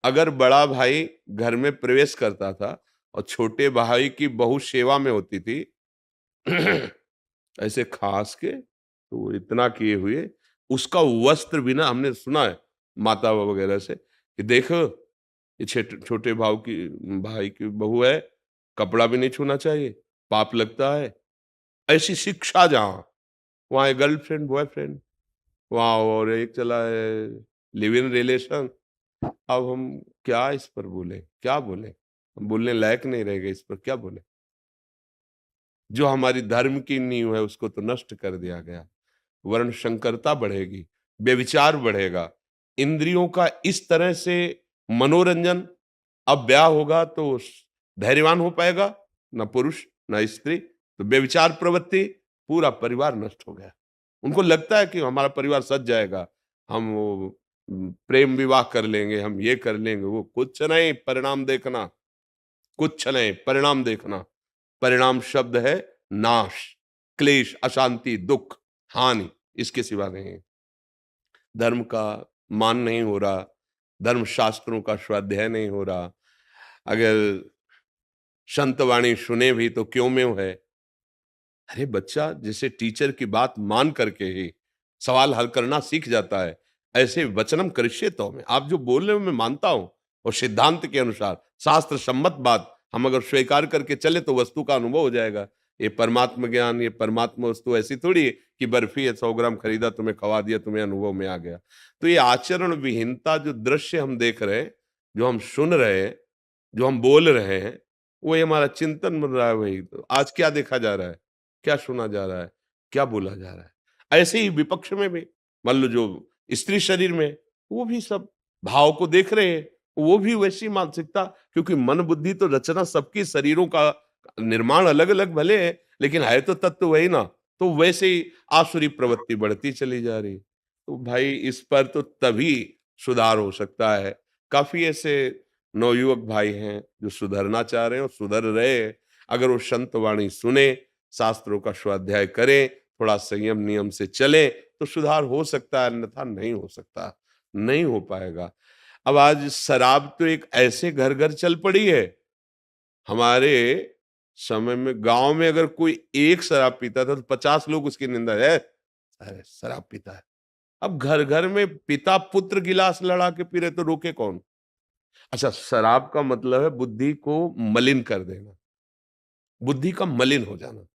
अगर बड़ा भाई घर में प्रवेश करता था और छोटे भाई की बहू सेवा में होती थी, ऐसे खास के तो वो इतना किए हुए, उसका वस्त्र भी ना, हमने सुना है माता वगैरह से कि देखो ये छोटे भाई की बहू है, कपड़ा भी नहीं छूना चाहिए, पाप लगता है। ऐसी शिक्षा जहां, वहां एक गर्लफ्रेंड बॉयफ्रेंड, वहां और एक चला है लिव इन रिलेशन। अब हम क्या इस पर बोले, क्या बोले? हम बोलने लायक नहीं रह गए, इस पर क्या बोले? जो हमारी धर्म की नींव है उसको तो नष्ट कर दिया गया। वर्ण संकरता बढ़ेगी, व्यभिचार बढ़ेगा, इंद्रियों का इस तरह से मनोरंजन। अब ब्याह होगा तो धैर्यवान हो पाएगा ना पुरुष ना स्त्री, तो व्यभिचार प्रवृत्ति, पूरा परिवार नष्ट हो गया। उनको लगता है कि हमारा परिवार सज जाएगा, हम वो प्रेम विवाह कर लेंगे, हम ये कर लेंगे, वो कुछ नहीं, परिणाम देखना, कुछ नहीं, परिणाम देखना। परिणाम शब्द है नाश, क्लेश, अशांति, दुख, हानि, इसके सिवा नहीं है। धर्म का मान नहीं हो रहा, धर्म शास्त्रों का स्वाध्याय नहीं हो रहा। अगर संत वाणी सुने भी तो क्यों में है। अरे बच्चा जैसे टीचर की बात मान करके ही सवाल हल करना सीख जाता है, ऐसे वचनम करिष्ये तो में, आप जो बोल रहे हो मैं मानता हूं, और सिद्धांत के अनुसार शास्त्र सम्मत बात हम अगर स्वीकार करके चले तो वस्तु का अनुभव हो जाएगा। ये परमात्मा ज्ञान, ये परमात्मा वस्तु ऐसी थोड़ी है कि बर्फी है 100 ग्राम खरीदा, तुम्हें खवा दिया, तुम्हें अनुभव में आ गया। तो ये आचरण विहीनता, जो दृश्य हम देख रहे हैं, जो हम सुन रहे हैं, जो हम बोल रहे हैं, वही हमारा चिंतन बन रहा है। वही तो आज क्या देखा जा रहा है, क्या सुना जा रहा है, क्या बोला जा रहा है। ऐसे ही विपक्ष में भी मान लो जो स्त्री शरीर में, वो भी सब भाव को देख रहे हैं, वो भी वैसी मानसिकता, क्योंकि मन बुद्धि तो रचना सबकी, शरीरों का निर्माण अलग अलग भले है, लेकिन है तो तत्व वही ना। तो वैसे ही आसुरी प्रवृत्ति बढ़ती चली जा रही। तो भाई इस पर तो तभी सुधार हो सकता है। काफी ऐसे नवयुवक भाई हैं जो सुधरना चाह रहे हैं और सुधर रहे हैं। अगर वो संत वाणी सुने, शास्त्रों का स्वाध्याय करें, थोड़ा संयम नियम से चले, तो सुधार हो सकता है, अन्यथा नहीं हो सकता, नहीं हो पाएगा। अब आज शराब तो एक ऐसे घर घर चल पड़ी है। हमारे समय में गांव में अगर कोई एक शराब पीता था तो 50 लोग उसकी निंदा है, अरे शराब पीता है। अब घर घर में पिता पुत्र गिलास लड़ा के पी रहे, तो रोके कौन? अच्छा, शराब का मतलब है बुद्धि को मलिन कर देना, बुद्धि का मलिन हो जाना।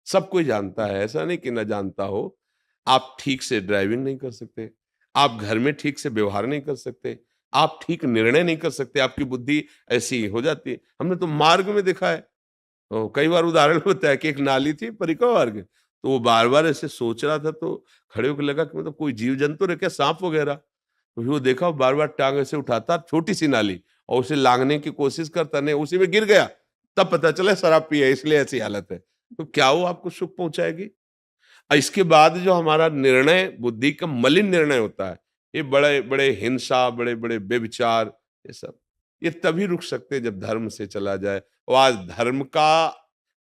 सब कोई जानता है, ऐसा नहीं कि ना जानता हो। आप ठीक से ड्राइविंग नहीं कर सकते, आप घर में ठीक से व्यवहार नहीं कर सकते, आप ठीक निर्णय नहीं कर सकते, आपकी बुद्धि ऐसी हो जाती है। हमने तो मार्ग में देखा है, कई बार उदाहरण होता है कि एक नाली थी परिक्रमा मार्ग, तो वो बार बार ऐसे सोच रहा था, तो खड़े होकर लगा कि मतलब कोई जीव जंतु रहे क्या, सांप वगैरह। तो फिर वो देखा, बार बार टांग ऐसे उठाता, छोटी सी नाली, और उसे लांघने की कोशिश करता, नहीं उसी में गिर गया। तब पता चला शराब पी है, इसलिए ऐसी हालत है। तो क्या वो आपको सुख पहुंचाएगी? इसके बाद जो हमारा निर्णय बुद्धि का मलिन निर्णय होता है, ये बड़े बड़े हिंसा, बड़े बड़े व्यभिचार, ये सब ये तभी रुक सकते हैं जब धर्म से चला जाए। और आज धर्म का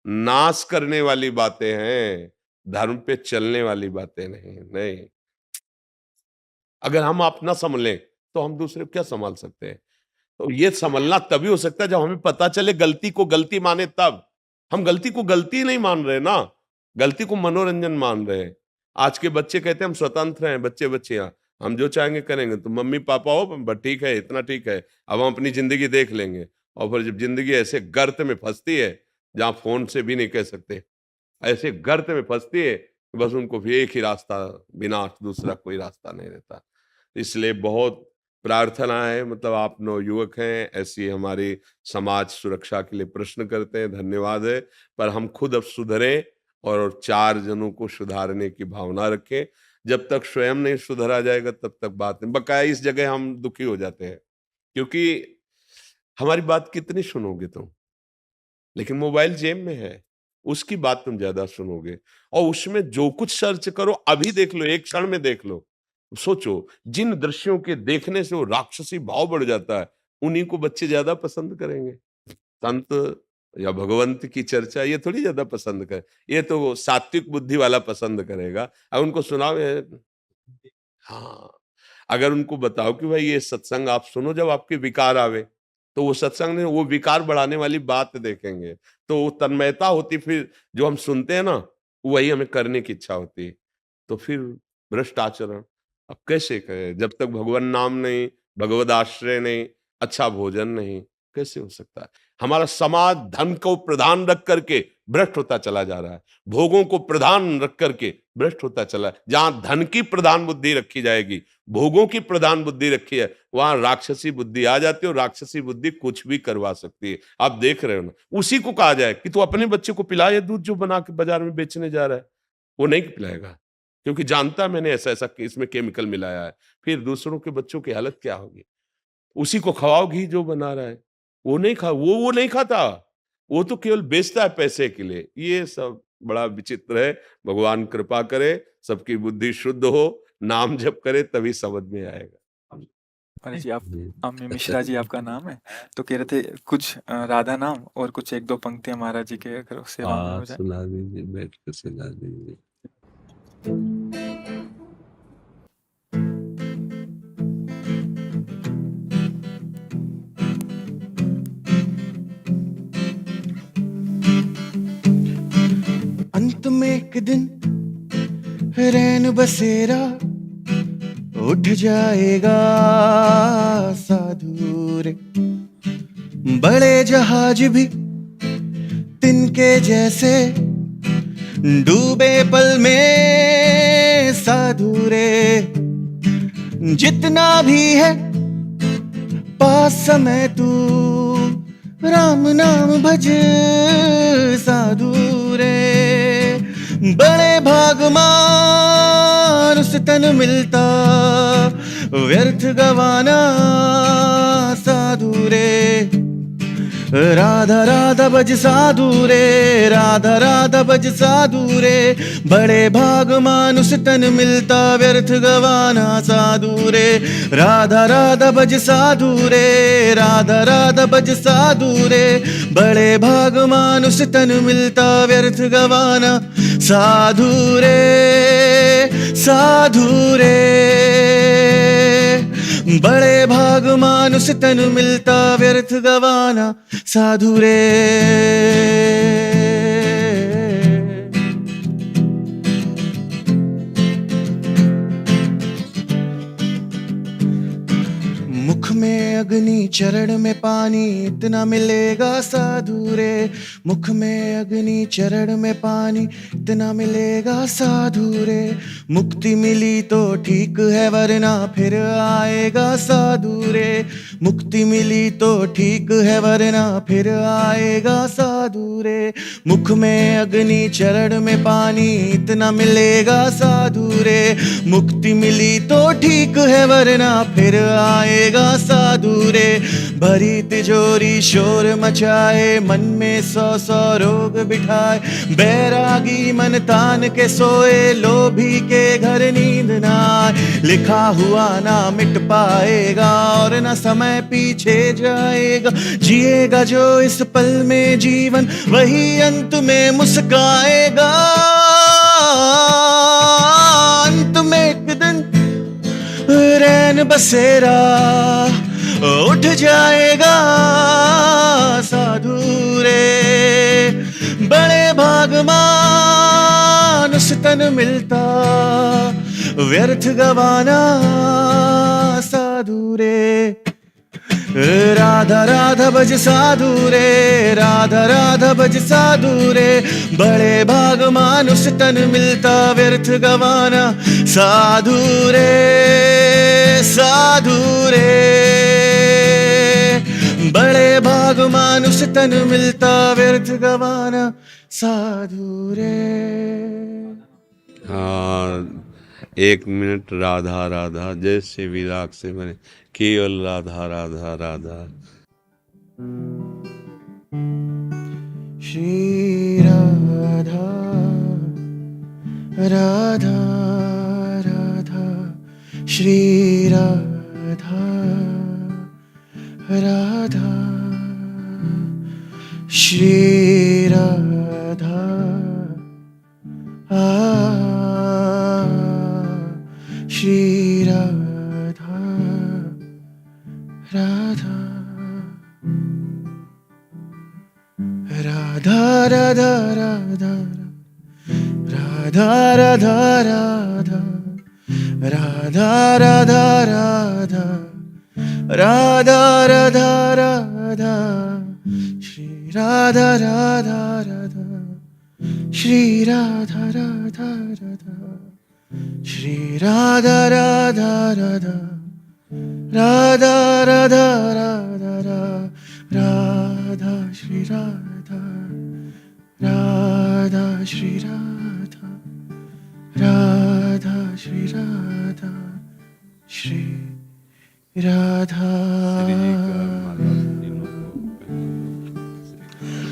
नाश करने वाली बातें हैं, धर्म पे चलने वाली बातें नहीं। नहीं, अगर हम अपना संभलें तो हम दूसरे को क्या संभाल सकते हैं? तो ये संभलना तभी हो सकता है जब हमें पता चले गलती को गलती माने तब। हम गलती को गलती नहीं मान रहे ना, गलती को मनोरंजन मान रहे हैं। आज के बच्चे कहते हैं हम स्वतंत्र हैं, बच्चे बच्चियां, हम जो चाहेंगे करेंगे, तो मम्मी पापा हो बस ठीक है, इतना ठीक है, अब हम अपनी जिंदगी देख लेंगे। और फिर जब जिंदगी ऐसे गर्त में फंसती है जहां फोन से भी नहीं कह सकते, ऐसे गर्त में फंसती है कि बस उनको भी एक ही रास्ता, विनाश, दूसरा कोई रास्ता नहीं रहता। इसलिए बहुत प्रार्थना है, मतलब आप नवयुवक हैं, ऐसी हमारी समाज सुरक्षा के लिए प्रश्न करते हैं, धन्यवाद है। पर हम खुद अब सुधरें और 4 जनों को सुधारने की भावना रखें। जब तक स्वयं नहीं सुधरा जाएगा तब तक बात नहीं। बकाया इस जगह हम दुखी हो जाते हैं क्योंकि हमारी बात कितनी सुनोगे तुम, लेकिन मोबाइल जेब में है, उसकी बात तुम ज्यादा सुनोगे। और उसमें जो कुछ सर्च करो अभी देख लो, एक क्षण में देख लो। सोचो, जिन दृश्यों के देखने से वो राक्षसी भाव बढ़ जाता है, उन्हीं को बच्चे ज्यादा पसंद करेंगे। संत या भगवंत की चर्चा ये थोड़ी ज्यादा पसंद करे, ये तो वो सात्विक बुद्धि वाला पसंद करेगा। अब उनको सुनाओ हाँ, अगर उनको बताओ कि भाई ये सत्संग आप सुनो जब आपके विकार आवे, तो वो सत्संग में वो विकार बढ़ाने वाली बात देखेंगे, तो वो तन्मयता होती, फिर जो हम सुनते हैं ना वही हमें करने की इच्छा होती है। तो फिर भ्रष्ट आचरण अब कैसे करें जब तक भगवान नाम नहीं, भगवद आश्रय नहीं, अच्छा भोजन नहीं, कैसे हो सकता है? हमारा समाज धन को प्रधान रख करके भ्रष्ट होता चला जा रहा है, भोगों को प्रधान रख करके भ्रष्ट होता चला है। जहां धन की प्रधान बुद्धि रखी जाएगी, भोगों की प्रधान बुद्धि रखी है, वहां राक्षसी बुद्धि आ जाती है, और राक्षसी बुद्धि कुछ भी करवा सकती है। आप देख रहे हो ना, उसी को कहा जाए कि तू अपने बच्चे को पिला ये दूध जो बना के बाजार में बेचने जा रहा है, वो नहीं पिलाएगा, क्योंकि जानता है मैंने ऐसा ऐसा इसमें केमिकल मिलाया है। फिर दूसरों के बच्चों की हालत क्या होगी? उसी को खवाओ घी जो बना रहा है, वो नहीं खा वो नहीं खाता, वो तो केवल बेचता है पैसे के लिए। ये सब बड़ा विचित्र है। भगवान कृपा करे, सबकी बुद्धि शुद्ध हो, नाम जप करे, तभी समझ में आएगा। महाराज जी, आप अम्मी मिश्रा जी आपका नाम है, तो कह रहे थे कुछ राधा नाम और कुछ एक दो पंक्तियां महाराज जी के अगर सेवा में हो जाए। सुना दीजिए, बैठ कर सुना दीजिए। अंत में एक दिन रैन बसेरा उठ जाएगा साधु रे, बड़े जहाज भी तिनके जैसे डूबे पल में साधु रे, जितना भी है पास समय तू राम नाम भज साधु रे, बड़े भागमान उस तन मिलता व्यर्थ गवाना साधु रे, राधा राधा भज साधु रे, राधा राधा भज साधु रे, बड़े भागमान उस तन मिलता व्यर्थ गवाना साधु रे, राधा राधा भज साधु रे, राधा राधा भज साधु रे, बड़े भागमान उस तन मिलता व्यर्थ गवाना साधु रे, साधु रे, बड़े भागमान उस तन मिलता व्यर्थ गवाना साधु रे। मुख में अग्नि चरण में पानी इतना मिलेगा साधु रे, मुख में अग्नि चरण में पानी इतना मिलेगा साधु रे, मुक्ति मिली तो ठीक है वरना फिर आएगा साधु रे, मुक्ति मिली तो ठीक है वरना फिर आएगा साधु रे, मुख में अग्नि चरण में पानी इतना मिलेगा साधु रे, मुक्ति मिली तो ठीक है वरना फिर आएगा साधु रे, भरी तिजोरी शोर मचाए, मन में 100 रोग बिठाए, बैरागी मन तान के सोए, लोभी के घर नींद ना आए, लिखा हुआ ना मिट पाएगा और ना समय पीछे जाएगा, जिएगा जो इस पल में जीवन वही अंत में मुस्काएगा, अंत में एक दिन रैन बसेरा उठ जाएगा साधु रे, बड़े भागमान उस तन मिलता व्यर्थ गवाना साधु रे, राधा राधा भज साधु रे, राधा राधा भज साधु रे, बड़े भागमान उस तन मिलता व्यर्थ गवाना साधु रे, साधु रे, बड़े भागमान उस तन मिलता व्यर्थ गवाना साधु रे। हाँ, एक मिनट राधा राधा जैसे विराग से बने, केवल राधा राधा राधा। श्री राधा राधा राधा, श्री राधा राधा, श्री राधा श्री राधा राधा राधा राधा राधा राधा राधा राधा राधा राधा राधा राधा राधा राधा, श्री राधा राधा राधा, श्री राधा राधा राधा, श्री राधा राधा राधा, राधा राधा राधा राधा, श्री राधा राधा, श्री राधा राधा, श्री राधा, श्री राधा,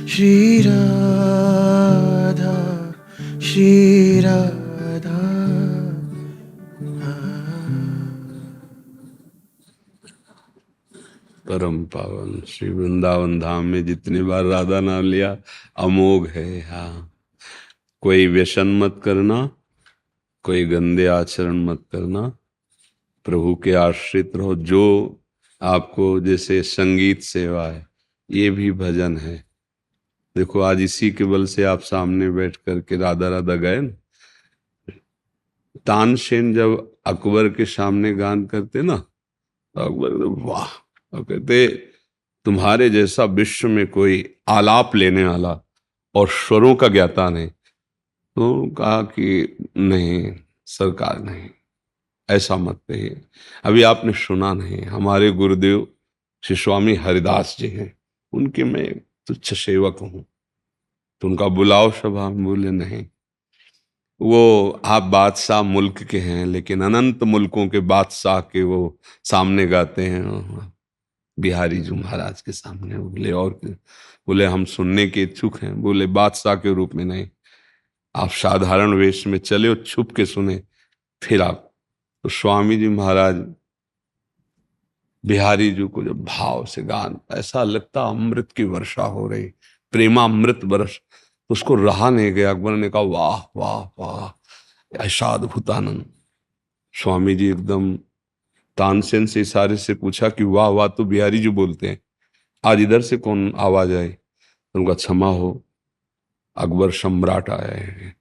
श्री राधा, श्री राधा। परम पावन श्री वृंदावन धाम में जितनी बार राधा नाम लिया अमोघ है। हाँ, कोई व्यसन मत करना, कोई गंदे आचरण मत करना, प्रभु के आश्रित रहो। जो आपको जैसे संगीत सेवा है, ये भी भजन है। देखो आज इसी के बल से आप सामने बैठ करके राधा राधा गए ना। तानसेन जब अकबर के सामने गान करते ना, तो अकबर वाह, और कहते तुम्हारे जैसा विश्व में कोई आलाप लेने वाला और स्वरों का ज्ञाता नहीं। तो कहा कि नहीं सरकार, नहीं ऐसा मत कहिए। अभी आपने सुना नहीं, हमारे गुरुदेव श्री स्वामी हरिदास जी हैं, उनके मैं तुच्छ सेवक हूं। तो उनका बुलाओ सभा में, बोले नहीं। वो आप बादशाह मुल्क के हैं, लेकिन अनंत मुल्कों के बादशाह के वो सामने गाते हैं, बिहारी जी महाराज के सामने। बोले और बोले हम सुनने के इच्छुक हैं। बोले बादशाह के रूप में नहीं, आप साधारण वेश में चले और छुप के सुने, फिर आप। तो स्वामी जी महाराज बिहारी जी को जब भाव से गान, ऐसा लगता अमृत की वर्षा हो रही, प्रेमामृत वर्ष। तो उसको रहा नहीं गया। अकबर ने कहा वाह वाह वाह, ऐसा अद्भुत आनंद। स्वामी जी एकदम तानसेन से इशारे से पूछा कि वाह वाह तो बिहारी जी बोलते हैं, आज इधर से कौन आवाज आई? तो उनका क्षमा हो, अकबर सम्राट आए हैं,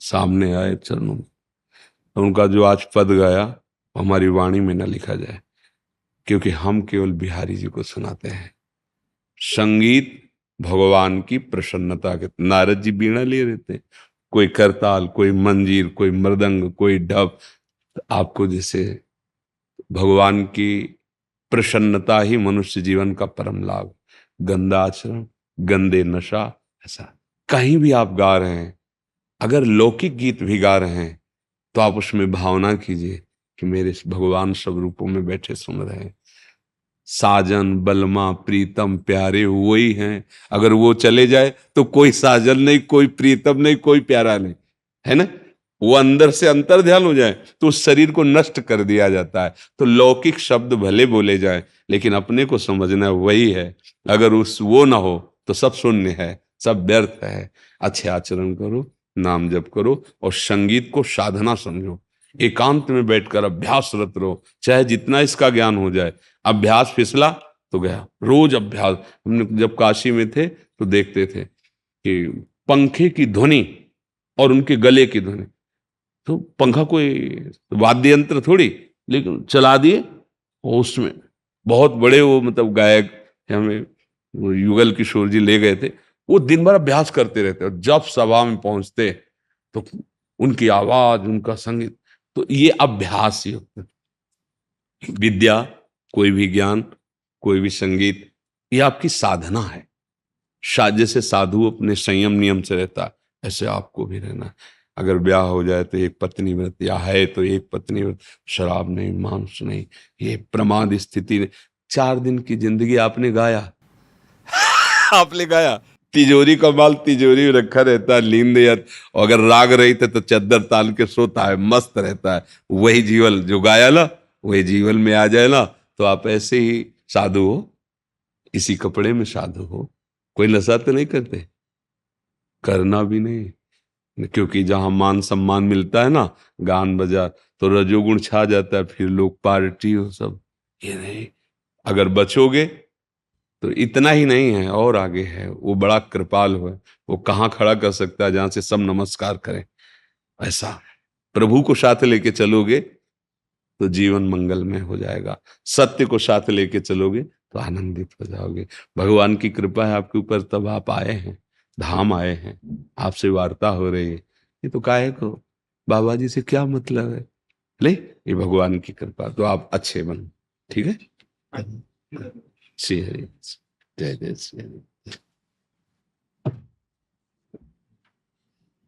सामने आए चरणों। तो उनका जो आज पद गाया हमारी वाणी में न लिखा जाए, क्योंकि हम केवल बिहारी जी को सुनाते हैं। संगीत भगवान की प्रसन्नता के। नारद जी बीणा लिए रहते, कोई करताल, कोई मंजीर, कोई मृदंग, कोई ढप। आपको जैसे भगवान की प्रसन्नता ही मनुष्य जीवन का परम लाभ। गंदा आचरण, गंदे नशा, ऐसा कहीं भी आप गा रहे हैं, अगर लौकिक गीत भी गा रहे हैं, तो आप उसमें भावना कीजिए कि मेरे भगवान सब रूपों में बैठे सुन रहे हैं। साजन बलमा प्रीतम प्यारे वही हैं। अगर वो चले जाए तो कोई साजन नहीं, कोई प्रीतम नहीं, कोई प्यारा नहीं, है ना। वो अंदर से अंतर ध्यान हो जाए तो उस शरीर को नष्ट कर दिया जाता है। तो लौकिक शब्द भले बोले जाए, लेकिन अपने को समझना वही है। अगर उस वो ना हो तो सब शून्य है, सब व्यर्थ है। अच्छे आचरण करो, नाम जप करो, और संगीत को साधना समझो। एकांत में बैठकर अभ्यासरत रहो, चाहे जितना इसका ज्ञान हो जाए। अभ्यास फिसला तो गया, रोज अभ्यास। हमने जब काशी में थे तो देखते थे कि पंखे की ध्वनि और उनके गले की ध्वनि, तो पंखा कोई वाद्य यंत्र थोड़ी, लेकिन चला दिए और उसमें बहुत बड़े वो मतलब गायक हमें वो युगल किशोर जी ले गए थे। वो दिन भर अभ्यास करते रहते, और जब सभा में पहुंचते तो उनकी आवाज, उनका संगीत। तो ये अभ्यास ही होता है। विद्या, कोई भी ज्ञान, कोई भी संगीत, ये आपकी साधना है। जैसे साधु अपने संयम नियम से रहता है, ऐसे आपको भी रहना है। अगर ब्याह हो जाए तो एक पत्नी व्रत, या है तो एक पत्नी व्रत, शराब नहीं, मांस नहीं, ये प्रमाद स्थिति नहीं। 4 दिन की जिंदगी आपने गाया आपने गाया। तिजोरी का माल तिजोरी में रखा रहता है, नींद नहीं आती। और अगर राग रही थे तो चद्दर तान के सोता है, मस्त रहता है। वही जीवन जो गाया ना, वही जीवन में आ जाए ना, तो आप ऐसे ही साधु हो, इसी कपड़े में साधु हो। कोई नशा तो नहीं करते, करना भी नहीं, क्योंकि जहां मान सम्मान मिलता है ना, गान बजा, तो रजोगुण छा जाता है, फिर लोग पार्टी हो सब। ये नहीं, अगर बचोगे तो इतना ही नहीं है, और आगे है। वो बड़ा कृपाल है, वो कहाँ खड़ा कर सकता है जहां से सब नमस्कार करें। ऐसा प्रभु को साथ लेके चलोगे तो जीवन मंगलमय हो जाएगा। सत्य को साथ लेके चलोगे तो आनंदित हो जाओगे। भगवान की कृपा है आपके ऊपर, तब आप आए हैं, धाम आए हैं, आपसे वार्ता हो रही है। ये तो काहे को, बाबा जी से क्या मतलब है, ले, ये भगवान की कृपा। तो आप अच्छे बनो, ठीक है। श्री हरि, जय जय श्री हरि।